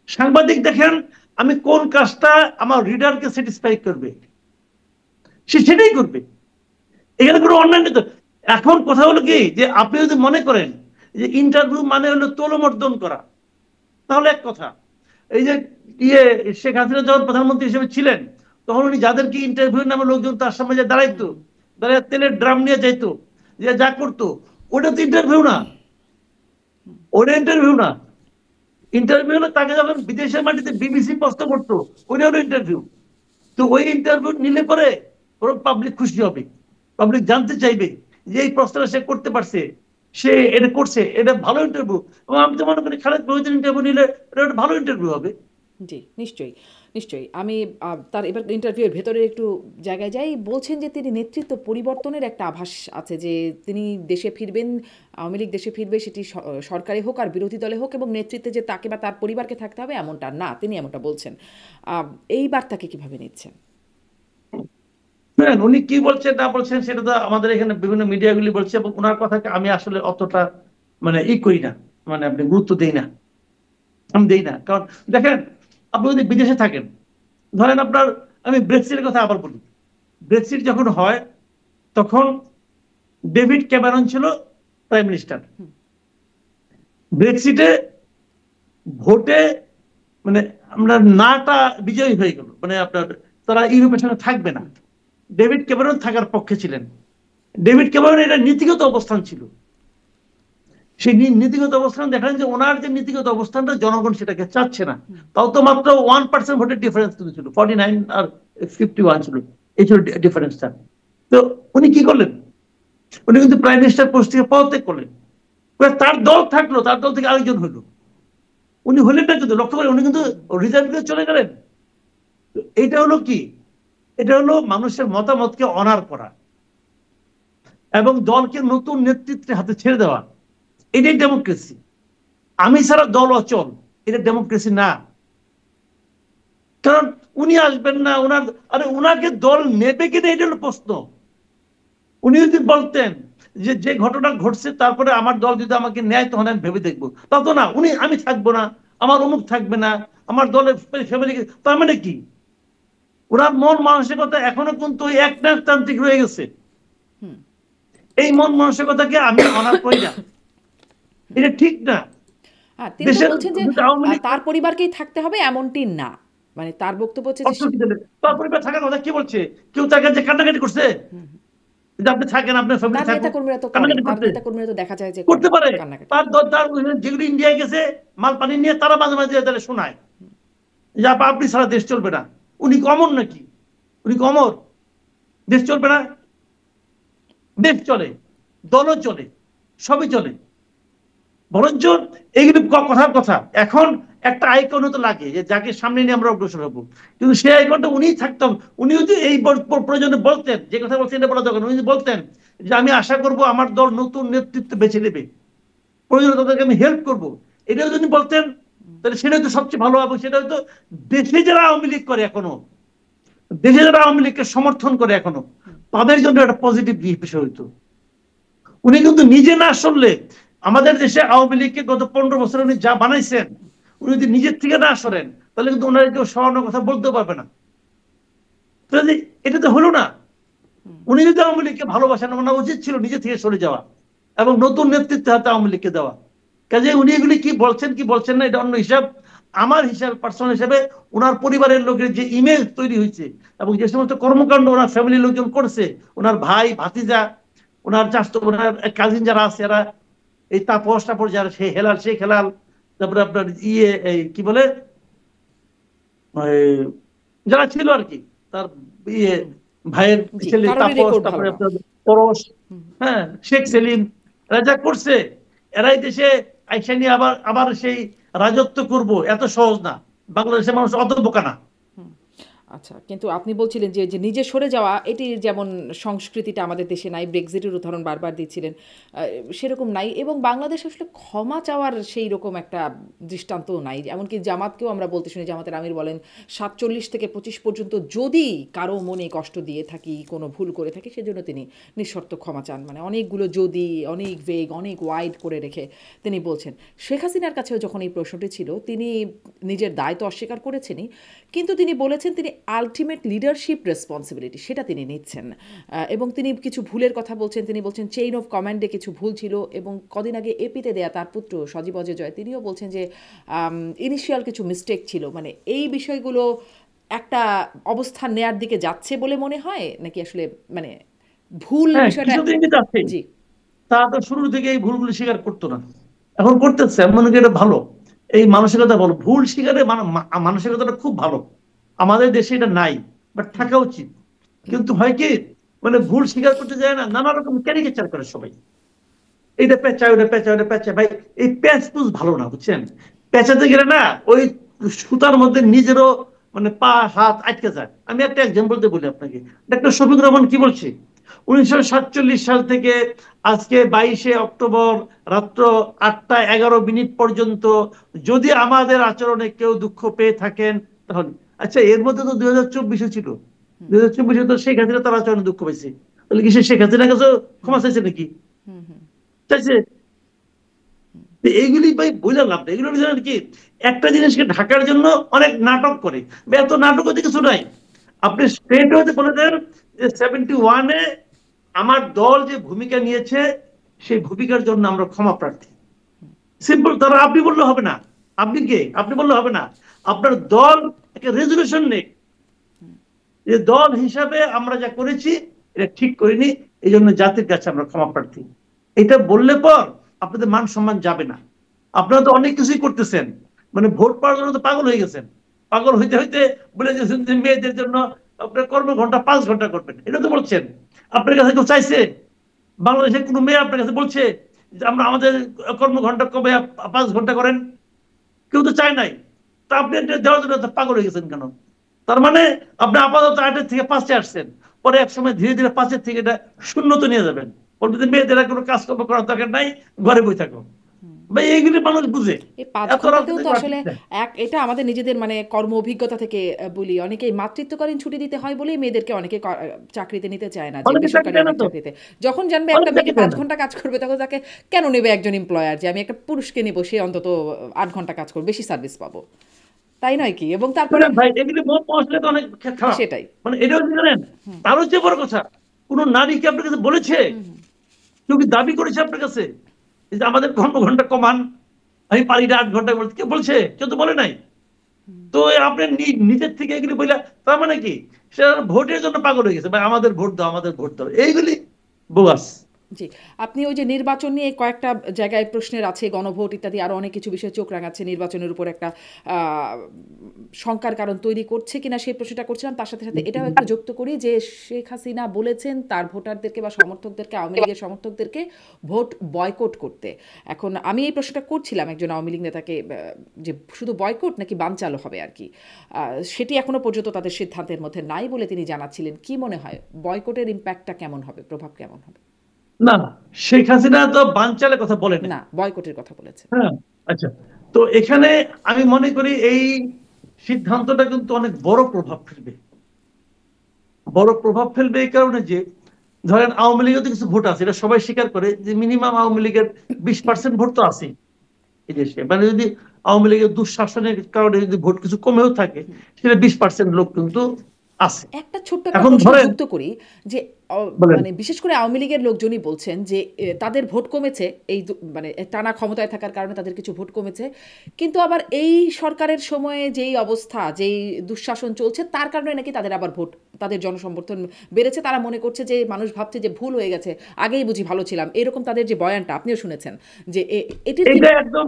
সাংবাদিক দেখেন আমি কোন কাজটা আমার রিডারকে স্যাটিসফাই করবে, সে সেটাই করবে। এখানে কোনো অন্যান্য তো। এখন কথা হলো কি যে আপনি যদি মনে করেন যে ইন্টারভিউ মানে হলো তোলমর্দন করা, তাহলে এক কথা। এই যে শেখ হাসিনা যখন প্রধানমন্ত্রী হিসেবে ছিলেন তখন উনি যাদেরকে ইন্টারভিউ নামে লোকজন তার সামনে যে দাঁড়াইতো, দাঁড়িয়ে তেলের ড্রাম নিয়ে যাইতো, যে যা করতো, ওটা তো ইন্টারভিউ না। ওটা ইন্টারভিউ না। ইন্টারভিউ হলো তাকে যখন বিদেশের মাটিতে বিবিসি প্রশ্ন করতো, ওটা হলো ইন্টারভিউ। তো ওই ইন্টারভিউ নিলে পরে পাবলিক খুশি হবে, পাবলিক জানতে চাইবে যে এই প্রশ্নটা সে করতে পারছে, সে এটা করছে, এটা ভালো ইন্টারভিউ। এবং আমি তো মনে করি খালেদ মহিউদ্দিন ইন্টারভিউ নিলে এটা একটা ভালো ইন্টারভিউ হবে। জি, নিশ্চয়ই নিশ্চয়ই। আমি তার এবার ইন্টারভিউয়ের ভেতরে একটু জায়গায় যাই। বলছেন যে তিনি নেতৃত্ব পরিবর্তনের একটা আভাস আছে, যে তিনি দেশে ফিরবেন, আওয়ামী লীগ দেশে ফিরবে, সেটি সরকারে হোক আর বিরোধী দলে হোক, এবং নেতৃত্বে যে তাকে বা তার পরিবারকে থাকতে হবে এমনটা না, তিনি এমনটা বলছেন। এই বার্তাকে কিভাবে নিচ্ছেন? উনি কি বলছেন না বলছেন সেটা তো আমাদের এখানে বিভিন্ন মিডিয়াগুলি বলছে, এবং ওনার কথাকে আমি আসলে অতটা করি না, আপনি গুরুত্ব দেই না, আমি দেই না। কারণ দেখেন, আপনি যদি বিদেশে থাকেন, ধরেন আপনার, আমি ব্রেক্সিটের কথা আবার বলি। ব্রেক্সিট যখন হয় তখন ডেভিড ক্যামেরন ছিল প্রাইম মিনিস্টার। ব্রেক্সিটে ভোটে আমরা নাটা বিজয়ী হয়ে গেল, আপনার তারা ইউরোপের সঙ্গে থাকবে না। ডেভিড ক্যামেরন থাকার পক্ষে ছিলেন। ডেভিড ক্যামেরন এটা নীতিগত অবস্থান ছিল। সেই নীতিগত অবস্থান দেখেন যে ওনার যে নীতিগত অবস্থানটা জনগণ সেটাকে চাচ্ছে না। তাও তো মাত্র 1% ভোটের ডিফারেন্স ছিল, 49 আর 51 ছিল, এই ছিল ডিফারেন্সটা। তো উনি কি করলেন? উনি কিন্তু প্রাইম মিনিস্টার পোস্ট থেকে পদত্যাগ করলেন। তার দল থাকলো, তার দল থেকে আরেকজন হলো, উনি হলেন না কিন্তু, লক্ষ্য করে উনি কিন্তু রিজাইন করে চলে গেলেন। এইটা হলো কি? এটা হলো মানুষের মতামতকে অনার করা এবং দলকে নতুন নেতৃত্বের হাতে ছেড়ে দেওয়া। এটাই ডেমোক্রেসি। আমি ছাড়া দল অচল, এটা ডেমোক্রেসি না। কারণ উনি আসবেন না, উনাকে দল নেবে কিনা এটা হলো প্রশ্ন। উনি যদি বলতেন যে যে ঘটনা ঘটছে তারপরে আমার দল যদি আমাকে নেয় তখন আমি ভেবে দেখবো, তা তো না। আমি থাকবো না, আমার অমুক থাকবে না, আমার দলের ফ্যামিলি, তার মানে কি? ওনার মন মানসিকতা এখনো কিন্তু একনায়কতান্ত্রিক রয়ে গেছে। এই মন মানসিকতাকে আমি অনার করি না, এটা ঠিক না। তিনি তো বলছেন যে তার পরিবারকেই থাকতে হবে এমনটি না, মানে তার বক্তব্য হচ্ছে তার পরিবার থাকার কথা কি বলছে? কেউ তার কাছে কান্নাকাটি করছে? আপনি থাকেন, আপনার ফ্যামিলি থাকুন, নেতাকর্মীরা তো দেখা যায় যে করতে পারে। তার যেগুলো ইন্ডিয়ায় গেছে মাল পানি নিয়ে, তারা মাঝে মাঝে তাহলে শোনায় যে আপনি সারা দেশ চলবে না। উনি কমর নাকি? উনি কমর? দেশ চলবে না? দেশ চলে, দলও চলে, সবই চলে। বরঞ্চ এইগুলি কথার কথা। এখন একটা আইকন তো লাগে যে যাকে সামনে নিয়ে আমরা অগ্রসর হবো, কিন্তু সেই আইকনটা উনি থাকতাম। উনি যদি এই প্রয়োজনে বলতেন, যে কথা বলছেন এটা বলা দরকার, উনি যদি বলতেন যে আমি আশা করব আমার দল নতুন নেতৃত্ব বেছে নেবে, প্রয়োজনে তাদেরকে আমি হেল্প করবো, এটাও যদি বলতেন তাহলে সেটা হয়তো সবচেয়ে ভালো হবে। সেটা হয়তো দেশে যারা আওয়ামী লীগ করে এখনো, দেশে যারা আওয়ামী লীগকে সমর্থন করে এখনো, তাদের জন্য একটা পজিটিভ বিষয় হইতো। উনি কিন্তু নিজে না সরলে, আমাদের দেশে আওয়ামী লীগকে গত 15 বছর উনি যা বানাইছেন, উনি যদি নিজের থেকে না সরেন তাহলে কিন্তু ওনার কেউ সরানোর কথা বলতেও পারবে না। এটা তো হলো না। উনি যদি আওয়ামী লীগকে ভালোবাসেন, ওনার উচিত ছিল নিজে থেকে সরে যাওয়া এবং নতুন নেতৃত্বের হাতে আওয়ামী লীগকে দেওয়া। কাজে উনি এগুলি কি বলছেন কি বলছেন না এটা অন্য হিসাব। আমার হিসাব, পার্সোনাল হিসাবে, ওনার পরিবারের লোকের যে ইমেজ তৈরি হয়েছে এবং যে সমস্ত কর্মকাণ্ড ওনার ফ্যামিলির লোকজন করছে, ওনার ভাই ভাতিজা, ওনার চাচতো, ওনার কাজিন যারা আছে, এরা এই তাপস যারা, সেই হেলাল, শেখ হেলাল, তারপরে আপনার কি বলে যারা ছিল আর কি, তার ভাইয়ের ছেলে তাপস, তারপরে আপনার পরশ, হ্যাঁ, শেখ সেলিম, এরা যা করছে, এরাই দেশে আইসা নিয়ে আবার সেই রাজত্ব করব, এত সহজ না। বাংলাদেশের মানুষ অত বোকা না। আচ্ছা, কিন্তু আপনি বলছিলেন যে নিজে সরে যাওয়া, এটি যেমন সংস্কৃতিটা আমাদের দেশে নাই, ব্রেক্সিটের উদাহরণ বারবার দিচ্ছিলেন, সেরকম নাই, এবং বাংলাদেশ আসলে ক্ষমা চাওয়ার সেই রকম একটা দৃষ্টান্তও নাই। এমনকি জামাতকেও আমরা বলতে শুনি, জামাতের আমির বলেন 47 থেকে 25 পর্যন্ত যদি কারো মনে কষ্ট দিয়ে থাকি, কোনো ভুল করে থাকি, সেজন্য তিনি নিঃশর্ত ক্ষমা চান। মানে অনেকগুলো যদি, অনেক ভেগ, অনেক ওয়াইড করে রেখে তিনি বলছেন। শেখ হাসিনার কাছেও যখন এই প্রশ্নটি ছিল, তিনি নিজের দায় তো অস্বীকার করেছেনই, কিন্তু তিনি বলেছেন তিনি আলটিমেট লিডারশিপ রেসপন্সিবিলিটি সেটা তিনি নিচ্ছেন, এবং তিনি কিছু ভুলের কথা বলছেন। তিনি বলছেন চেইন অফ কমান্ডে কিছু ভুল ছিল, এবং কদিন আগে এপিতে দেয়া তার পুত্র সজীব অজয় জয়, তিনিও বলছেন যে ইনিশিয়াল কিছু মিস্টেক ছিল। মানে এই বিষয়গুলো একটা অবস্থান নেয়ার দিকে যাচ্ছে বলে মনে হয় নাকি আসলে মানে ভুল বিষয়টা? জি, তারা তো শুরু থেকে এই ভুলগুলো স্বীকার করতো না, এখন করতেছে, মনে করি এটা ভালো। এই মানসিকতা ভালো, ভুল স্বীকারের মানসিকতাটা খুব ভালো। আমাদের দেশে এটা নাই, বাট থাকা উচিত। কিন্তু হয় কি, মানে ভুল স্বীকার করতে যায় না, নানা রকম ক্যারিকেচার করে সবাই, এইটা পেঁচা, ওটা পেঁচা, ওটা পেঁচা। ভাই, এই প্যাচ পুজ ভালো না, বুঝছেন? পেঁচাতে গেলে না ওই সুতার মধ্যে নিজেরও মানে পা হাত আটকে যায়। আমি একটা এক্সাম্পল দিয়ে বলি আপনাকে। ডক্টর শফিকুর রহমান কি বলছে, 1947 সাল থেকে আজকে 22শে অক্টোবর রাত্র 8টা 11 মিনিট পর্যন্ত যদি আমাদের আচরণে কেউ দুঃখ পেয়ে থাকেন তাহলে, আচ্ছা, এর মধ্যে তো 2024 ছিল, 2024 তো শেখ হাসিনা তার আচরণে দুঃখ পেয়েছে, তাহলে কি সে শেখ হাসিনার কাছে ক্ষমা চাইছে নাকি? চাইছে? এইগুলি ভাই বুঝলাম না। এগুলো কি একটা জিনিসকে ঢাকার জন্য অনেক নাটক করে, এত নাটক হতে কিছু নাই। আপনি স্ট্রেট হতে বলে দেন যে 71-এ আমার দল যে ভূমিকা নিয়েছে সেই ভূমিকার জন্য আমরা ক্ষমা প্রার্থী। সিম্পল। তারা আপনি বললে হবে না, আপনি কে, আপনি বললে হবে না, আপনার দল একটা রেজলিউশন নেই, যে দল হিসাবে আমরা যা করেছি এটা ঠিক করিনি, এই জন্য জাতির কাছে আমরা ক্ষমা প্রার্থী। এটা বললে পর আপনাদের মান সম্মান যাবে না। আপনারা তো অনেক কিছুই করতেছেন, মানে ভোট পাওয়ার জন্য তো পাগল হয়ে গেছেন। পাগল হইতে হইতে বলে দিয়েছেন যে মেয়েদের জন্য আপনার কর্মঘন্টা 5 ঘন্টা করবেন, এটা তো বলছেন। আপনার কাছে কেউ চাইছে? বাংলাদেশে কোনো মেয়ে আপনার কাছে বলছে যে আমরা আমাদের কর্মঘন্টা কবে 5 ঘন্টা করেন? কেউ তো চায় নাই। তা আপনি এটা দেওয়ার জন্য পাগল হয়ে গেছেন কেন? তার মানে আপনি আপাতত 8-এর থেকে 5-এ আসছেন, পরে এক সময় ধীরে ধীরে 5-এর থেকে এটা শূন্যতে নিয়ে যাবেন। বলতে মেয়েদের কোনো কাজকর্ম করার দরকার নাই, ঘরে বই থাকো ভাই, এইগুলি মানুষ বুঝে। এই ৫ এত ঘন্টাতেও রাজনীতি তো করা আসলে ঠিক না। এটা আমাদের নিজেদের মানে কর্ম অভিজ্ঞতা থেকে বলি, অনেকেই মাতৃত্বকালীন ছুটি দিতে হয় বলেই মেয়েদেরকে অনেকে চাকরিতে নিতে চায় না, যে অনেকে চাকরি বেসরকারি দেয় না অনেক তো, চাকরিতে। যখন জানবে একটা অনেকে চাকরি মেয়েকে দেয় ৫ না। ঘন্টা কাজ করবে, তখন তাকে কেন নেবে একজন এমপ্লয়ার, যে আমি একটা পুরুষকে নেব, সে অন্তত ৮ ঘন্টা কাজ করবে, বেশি সার্ভিস পাবো, তাই নয় কি? এবং তারপরে শুনেন ভাই, এগুলি মন পৌঁছলে তো অনেক খারাপ। সেটাই। মানে এটাও কি জানেন, তার হচ্ছে বড় কথা, কোন নারী কি আপনার কাছে বলেছে, কেউ কি দাবি করেছে আপনার কাছে যে আমাদের কর্মঘন্টা কমান, আমি পারি না 8 ঘন্টা করতে? কে বলছে? কেউ তো বলে নাই। তো আপনি নিজের থেকে এগুলি বললে তার মানে কি সে ভোটের জন্য পাগল হয়ে গেছে, ভাই আমাদের ভোট দাও, আমাদের ভোট দাও, এইগুলি বোগাস। জি, আপনি ওই যে নির্বাচন নিয়ে কয়েকটা জায়গায় প্রশ্নের আছে, গণভোট ইত্যাদি আরো অনেক কিছু বিষয়ে চোখ রাঙাচ্ছে, নির্বাচনের উপর একটা শঙ্কার কারণ তৈরি করছে কিনা সেই প্রশ্নটা করছিলাম। তার সাথে সাথে এটাও একটু যুক্ত করি যে শেখ হাসিনা বলেছেন তার ভোটারদেরকে বা সমর্থকদেরকে, আওয়ামী লীগের সমর্থকদেরকে ভোট বয়কট করতে। এখন আমি এই প্রশ্নটা করছিলাম একজন আওয়ামী লীগ নেতাকে, যে শুধু বয়কট নাকি বানচালও হবে আর কি। সেটি এখনো পর্যন্ত তাদের সিদ্ধান্তের মধ্যে নাই বলে তিনি জানাচ্ছিলেন। কি মনে হয় বয়কটের ইম্প্যাক্টটা কেমন হবে, প্রভাব কেমন হবে? না, শেখ হাসিনা তো বানচালের কথা বলে নাই। না, বয়কটের কথা বলেছে। হ্যাঁ, আচ্ছা। তো এখানে আমি মনে করি এই সিদ্ধান্তটা কিন্তু অনেক বড় প্রভাব ফেলবে। বড় প্রভাব ফেলবে এই কারণে যে ধরেন আওয়ামী লীগের তো কিছু ভোট আছে, এটা সবাই স্বীকার করে যে মিনিমাম আওয়ামী লীগের 20% ভোট তো আছে এই দেশে। মানে যদি আওয়ামী লীগের দুঃশাসনের কারণে যদি ভোট কিছু কমেও থাকে, সেটা 20% লোক কিন্তু আছে। একটা ছোট্ট একটা এখন প্রশ্ন ধরেন, যুক্ত করি, যে বলেন। মানে বিশেষ করে আওয়ামী লীগের লোকজনই বলছেন যে তাদের ভোট কমেছে, এই মানে টানা ক্ষমতায় থাকার কারণে তাদের কিছু ভোট কমেছে, কিন্তু আবার এই সরকারের সময়ে যেই অবস্থা, যেই দুঃশাসন চলছে, তার কারণে নাকি তাদের আবার ভোট, তাদের জনসমর্থন বেড়েছে। তারা মনে করছে যে মানুষ ভাবছে যে ভুল হয়ে গেছে, আগেই বুঝি ভালো ছিলাম, এরকম তাদের যে বয়ানটা আপনিও শুনেছেন, যে এটির কি? এটা একদম,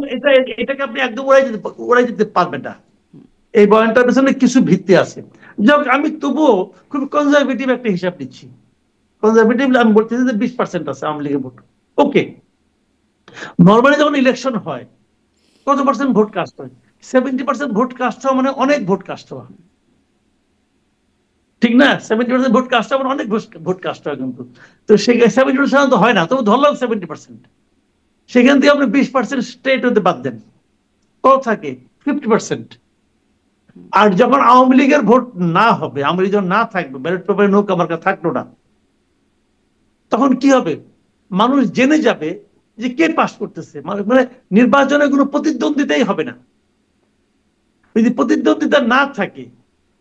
এটাকে আপনি একদম উড়াই দিতে পারবেন না। এই বয়ানটার পেছনে কিছু ভিত্তি আছে। যাক, আমি তবুও খুব কনজারভেটিভ একটা হিসাব দিচ্ছি। কনজারভেটিভ আমি বলতেছি যে 20% আছে আওয়ামী লীগের ভোট। ওকে, নর্মালি যখন ইলেকশন হয় কত পার্সেন্ট ভোট কাস্ট হয়? 70% ভোট কাস্ট হওয়া মানে অনেক ভোট কাস্ট হওয়া, ঠিক না? 70% ভোট কাস্ট হওয়া মানে অনেক ভোট কাস্ট হয় কিন্তু। তো সেই 70% তো হয় না, তবু ধরলাম 70%। সেখান থেকে আপনি 20% স্টেট হতে বাদ দেন, কত থাকে? 50%। আর যখন আওয়ামী লীগের ভোট না হবে, আওয়ামী লীগ যখন না থাকবে, ব্যালট পেপারে নৌকা মার্কা থাকলো না, তখন কি হবে? মানুষ জেনে যাবে যে কে পাস করতেছে। মানে নির্বাচনে কোনো প্রতিদ্বন্দ্বিতাই হবে না। যদি প্রতিদ্বন্দ্বিতা না থাকে,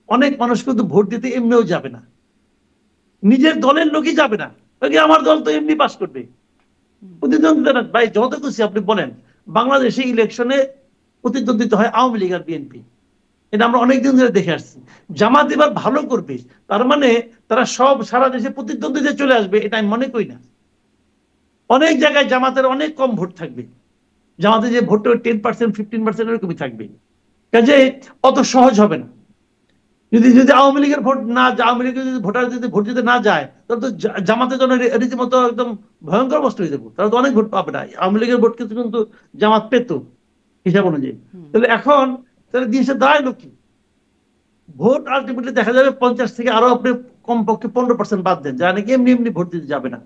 অনেক মানুষ কিন্তু ভোট দিতে এমনিও যাবে না, নিজের দলের লোকই যাবে না, আমার দল তো এমনি পাস করবে। প্রতিদ্বন্দ্বিতা না ভাই, যত খুশি আপনি বলেন, বাংলাদেশে ইলেকশনে প্রতিদ্বন্দ্বিতা হয় আওয়ামী লীগ আর বিএনপি, এটা আমরা অনেকদিন ধরে দেখে আসছি। জামাত এবার ভালো করবে, তার মানে তারা সব সারা দেশে প্রতিদ্বন্দ্বিতা চলে আসবে, এটা আমি মনে করি না। অনেক জায়গায় জামাতের অনেক কম ভোট থাকবে, জামাতে যে ভোট 10%, 15% এরকমই থাকবে। কাজে অত সহজ হবে না। যদি যদি আওয়ামী লীগের ভোট না, আওয়ামী লীগের যদি ভোটার যদি ভোট দিতে না যায়, তাহলে তো জামাতের জন্য রীতিমতো একদম ভয়ঙ্কর অবস্থা হয়ে যাবে। তারা তো অনেক ভোট পাবে না। আওয়ামী লীগের ভোট কিন্তু জামাত পেত হিসাব অনুযায়ী। তাহলে এখন তাহলে জিনিসটা দাঁড়াইলো কি? ভোট আলটিমেটলি দেখা যাবে 50 থেকে আরো আপনি কমপক্ষে 15% বাদ দেন, যারা নাকি এমনি এমনি ভোট দিতে যাবে না।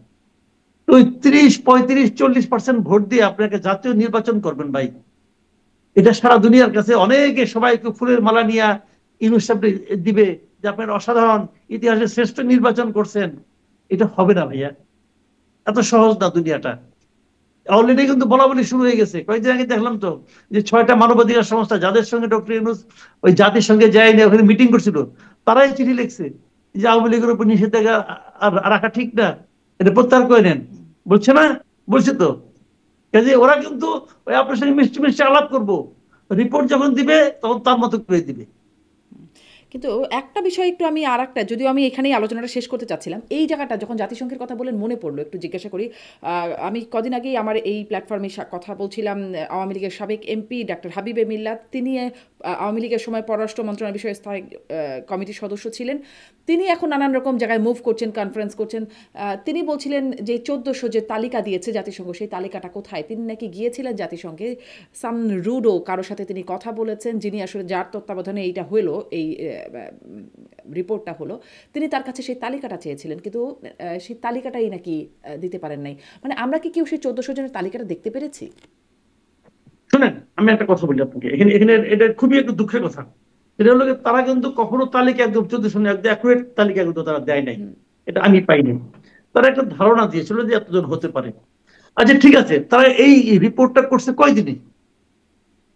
তো ওই 30, 35, 40% ভোট দিয়ে আপনাকে জাতীয় নির্বাচন করবেন ভাই, এটা সারা দুনিয়ার কাছে অনেকে সবাইকে ফুলের মালা নিয়ে ইউনুস সাহেব দিবে যে আপনার অসাধারণ ইতিহাসের শ্রেষ্ঠ নির্বাচন করছেন। এটা হবে না ভাইয়া, এত সহজ না দুনিয়াটা। অলরেডি কিন্তু বলা বলি শুরু হয়ে গেছে। কয়েকদিন আগে দেখলাম তো যে 6টা মানবাধিকার সংস্থা যাদের সঙ্গে ডক্টর ইউনুস ওই জাতির সঙ্গে যায়নি, ওখানে মিটিং করছিল, তারাই চিঠি লিখছে যে আওয়ামী লীগের উপর নিষেধাজ্ঞা রাখা ঠিক না, এটা প্রত্যাহার করে নেন। বলছে না? বলছে তো। কাজে ওরা কিন্তু ওই আপনার সঙ্গে মিষ্টি মিষ্টি আলাপ করবো, রিপোর্ট যখন দিবে তখন তার মতো করে দিবে। কিন্তু একটা বিষয় একটু আমি আর একটা, যদিও আমি এখানেই আলোচনাটা শেষ করতে চাচ্ছিলাম, এই জায়গাটা যখন জাতিসংঘের কথা বলেন মনে পড়লো, একটু জিজ্ঞাসা করি। আমি কদিন আগেই আমার এই প্ল্যাটফর্মে কথা বলছিলাম আওয়ামী লীগের সাবেক এমপি ডাক্তার হাবিবে মিল্লাত। তিনি আওয়ামী লীগের সময় পররাষ্ট্র মন্ত্রণালয় বিষয়ে স্থায়ী কমিটির সদস্য ছিলেন। তিনি এখন নানান রকম জায়গায় মুভ করছেন, কনফারেন্স করছেন। তিনি বলছিলেন যে 1400 যে তালিকা দিয়েছে জাতিসংঘ, সেই তালিকাটা কোথায়? তিনি নাকি গিয়েছিলেন জাতিসংঘে, সাম রুডো কারোর সাথে তিনি কথা বলেছেন, যিনি আসলে যার তত্ত্বাবধানে এইটা হলো, এই রিপোর্টটা হলো, তিনি তার কাছে সেই তালিকাটা চেয়েছিলেন, কিন্তু সেই তালিকাটাই নাকি দিতে পারেন নাই। মানে আমরা কি কেউ সেই 1400 জনের তালিকাটা দেখতে পেরেছি? শুনেন, আমি একটা কথা বলি আপনাকে, এখানে এখানে এটা খুবই একটু দুঃখের কথা। এটা হলো তারা কিন্তু কখনো তালিকা একদম 1400 একদম অ্যাকুরেট তালিকা কিন্তু তারা দেয় নাই, এটা আমি পাইনি। তারা একটা ধারণা দিয়েছিল যে এতজন হতে পারে। আচ্ছা ঠিক আছে, তারা এই রিপোর্টটা করছে কয়দিনে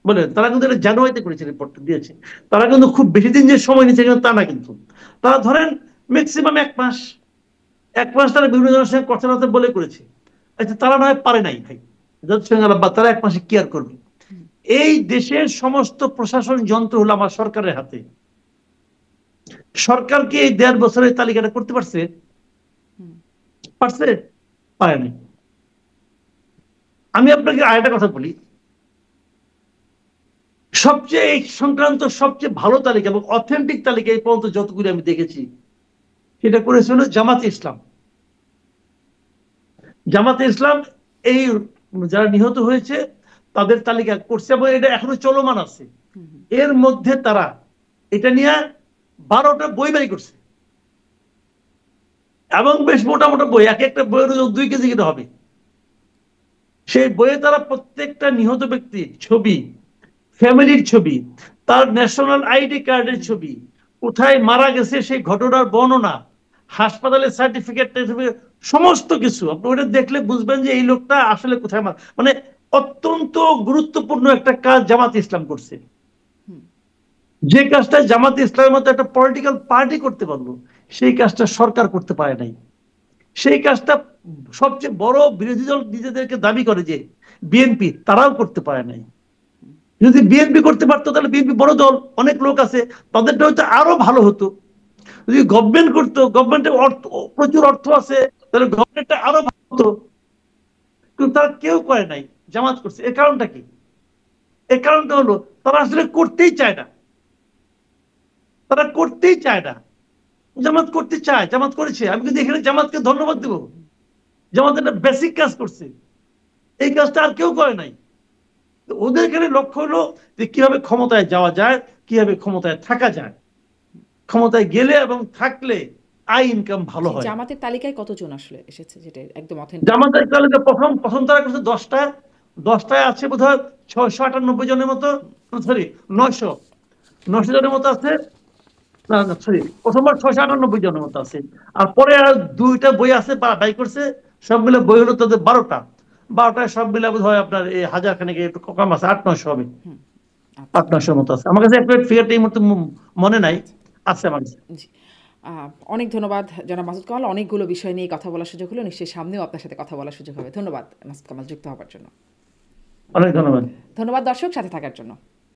বলেন? তারা কিন্তু এটা জানুয়ারিতে করেছে, রিপোর্টটা দিয়েছে। তারা কিন্তু খুব বেশি দিন যে সময় নিচ্ছে কিন্তু তা না, কিন্তু তারা ধরেন ম্যাক্সিমাম 1 মাস, 1 মাস তারা বিভিন্ন জনের সঙ্গে কথা বলে করেছে। আচ্ছা তারা নয় পারে নাই ভাই, তারা 1 মাসে কি আর করবে? এই দেশের সমস্ত প্রশাসন যন্ত্র হলো আমার সরকারের হাতে। সরকার কি এই 1.5 বছরের তালিকাটা করতে পারছে? পারছে? পারে নাই। আমি আপনাকে আরেকটা কথা বলি, সবচেয়ে এই সংক্রান্ত সবচেয়ে ভালো তালিকা এবং অথেন্টিক তালিকা এই পর্যন্ত যতগুলি আমি দেখেছি, সেটা করেছিল জামাতে ইসলাম। জামাতে ইসলাম এই যারা নিহত হয়েছে তাদের তালিকা করছে এবং এটা এখনো চলমান আছে। এর মধ্যে তারা এটা নিয়ে 12টা বই বের করছে এবং বেশ মোটা মোটা বই, এক একটা বইয়ের 2 কেজি করে হবে। সেই বইয়ে তারা প্রত্যেকটা নিহত ব্যক্তির ছবি, ফ্যামিলির ছবি, তার ন্যাশনাল আইডি কার্ডের ছবি, কোথায় মারা গেছে সেই ঘটনার বর্ণনা, হাসপাতালের সার্টিফিকেট, সমস্ত কিছু আপনি ওটা দেখলে বুঝবেন যে এই লোকটা আসলে কোথায় মানে অত্যন্ত গুরুত্বপূর্ণ একটা কাজ জামাত ইসলাম করছে। যে কাজটা জামাত ইসলামের মতো একটা পলিটিক্যাল পার্টি করতে পারলো, সেই কাজটা সরকার করতে পারে নাই। সেই কাজটা সবচেয়ে বড় বিরোধী দল নিজেদেরকে দাবি করে যে বিএনপি, তারাও করতে পারে নাই। যদি বিএনপি করতে পারতো তাহলে বিএনপি বড় দল, অনেক লোক আছে, তাদেরটা হয়তো আরো ভালো হতো। যদি গভর্নমেন্ট করতো, গভর্নমেন্টের অর্থ, প্রচুর অর্থ আছে, তাহলে গভর্নমেন্টটা আরো ভালো হতো। কিন্তু তারা কেউ করে নাই, জামাত করছে। এর কারণটা কি? এর কারণটা হলো তারা আসলে করতেই চায় না। তারা করতেই চায় না। জামাত করতে চায়, জামাত করেছে। আমি কিন্তু এখানে জামাতকে ধন্যবাদ দেবো, জামাত একটা বেসিক কাজ করছে, এই কাজটা আর কেউ করে নাই। ওদের এখানে লক্ষ্য হলো যে কিভাবে ক্ষমতায় যাওয়া যায়, কিভাবে ক্ষমতায় থাকা যায়, ক্ষমতায় গেলে এবং থাকলে আয় ইনকাম ভালো হয়। জামাতের তালিকায় কতজন আসলে এসেছে, যেটা একদম অথেন্টিক? জামাতের তালিকা প্রথম প্রথম তারা করছে 10টা, 10টায় আছে বোধ হয় 698 জনের মতো, সরি 900 জনের মতো আছে। না না সরি, প্রথমবার 698 জনের মতো আছে। আর পরে আর 2টা বই আছে বাই করছে, সব মিলে বই হলো তাদের 12টায় সব মিলে বোধ হয় আপনার এই 1000 খানেক একটু কম আছে, 800-900 হবে, 800-900 মতো আছে। আমার কাছে এক্সাক্ট ফিগারটা এই মুহূর্তে মনে নাই, আছে আমার কাছে। অনেক ধন্যবাদ জনাব মাসুদ কামাল, অনেকগুলো বিষয় নিয়ে কথা বলার সুযোগ হলো, নিশ্চয়ই সামনেও আপনার সাথে কথা বলার সুযোগ হবে। ধন্যবাদ মাসুদ কামাল যুক্ত হওয়ার জন্য। অনেক ধন্যবাদ। ধন্যবাদ দর্শক সাথে থাকার জন্য।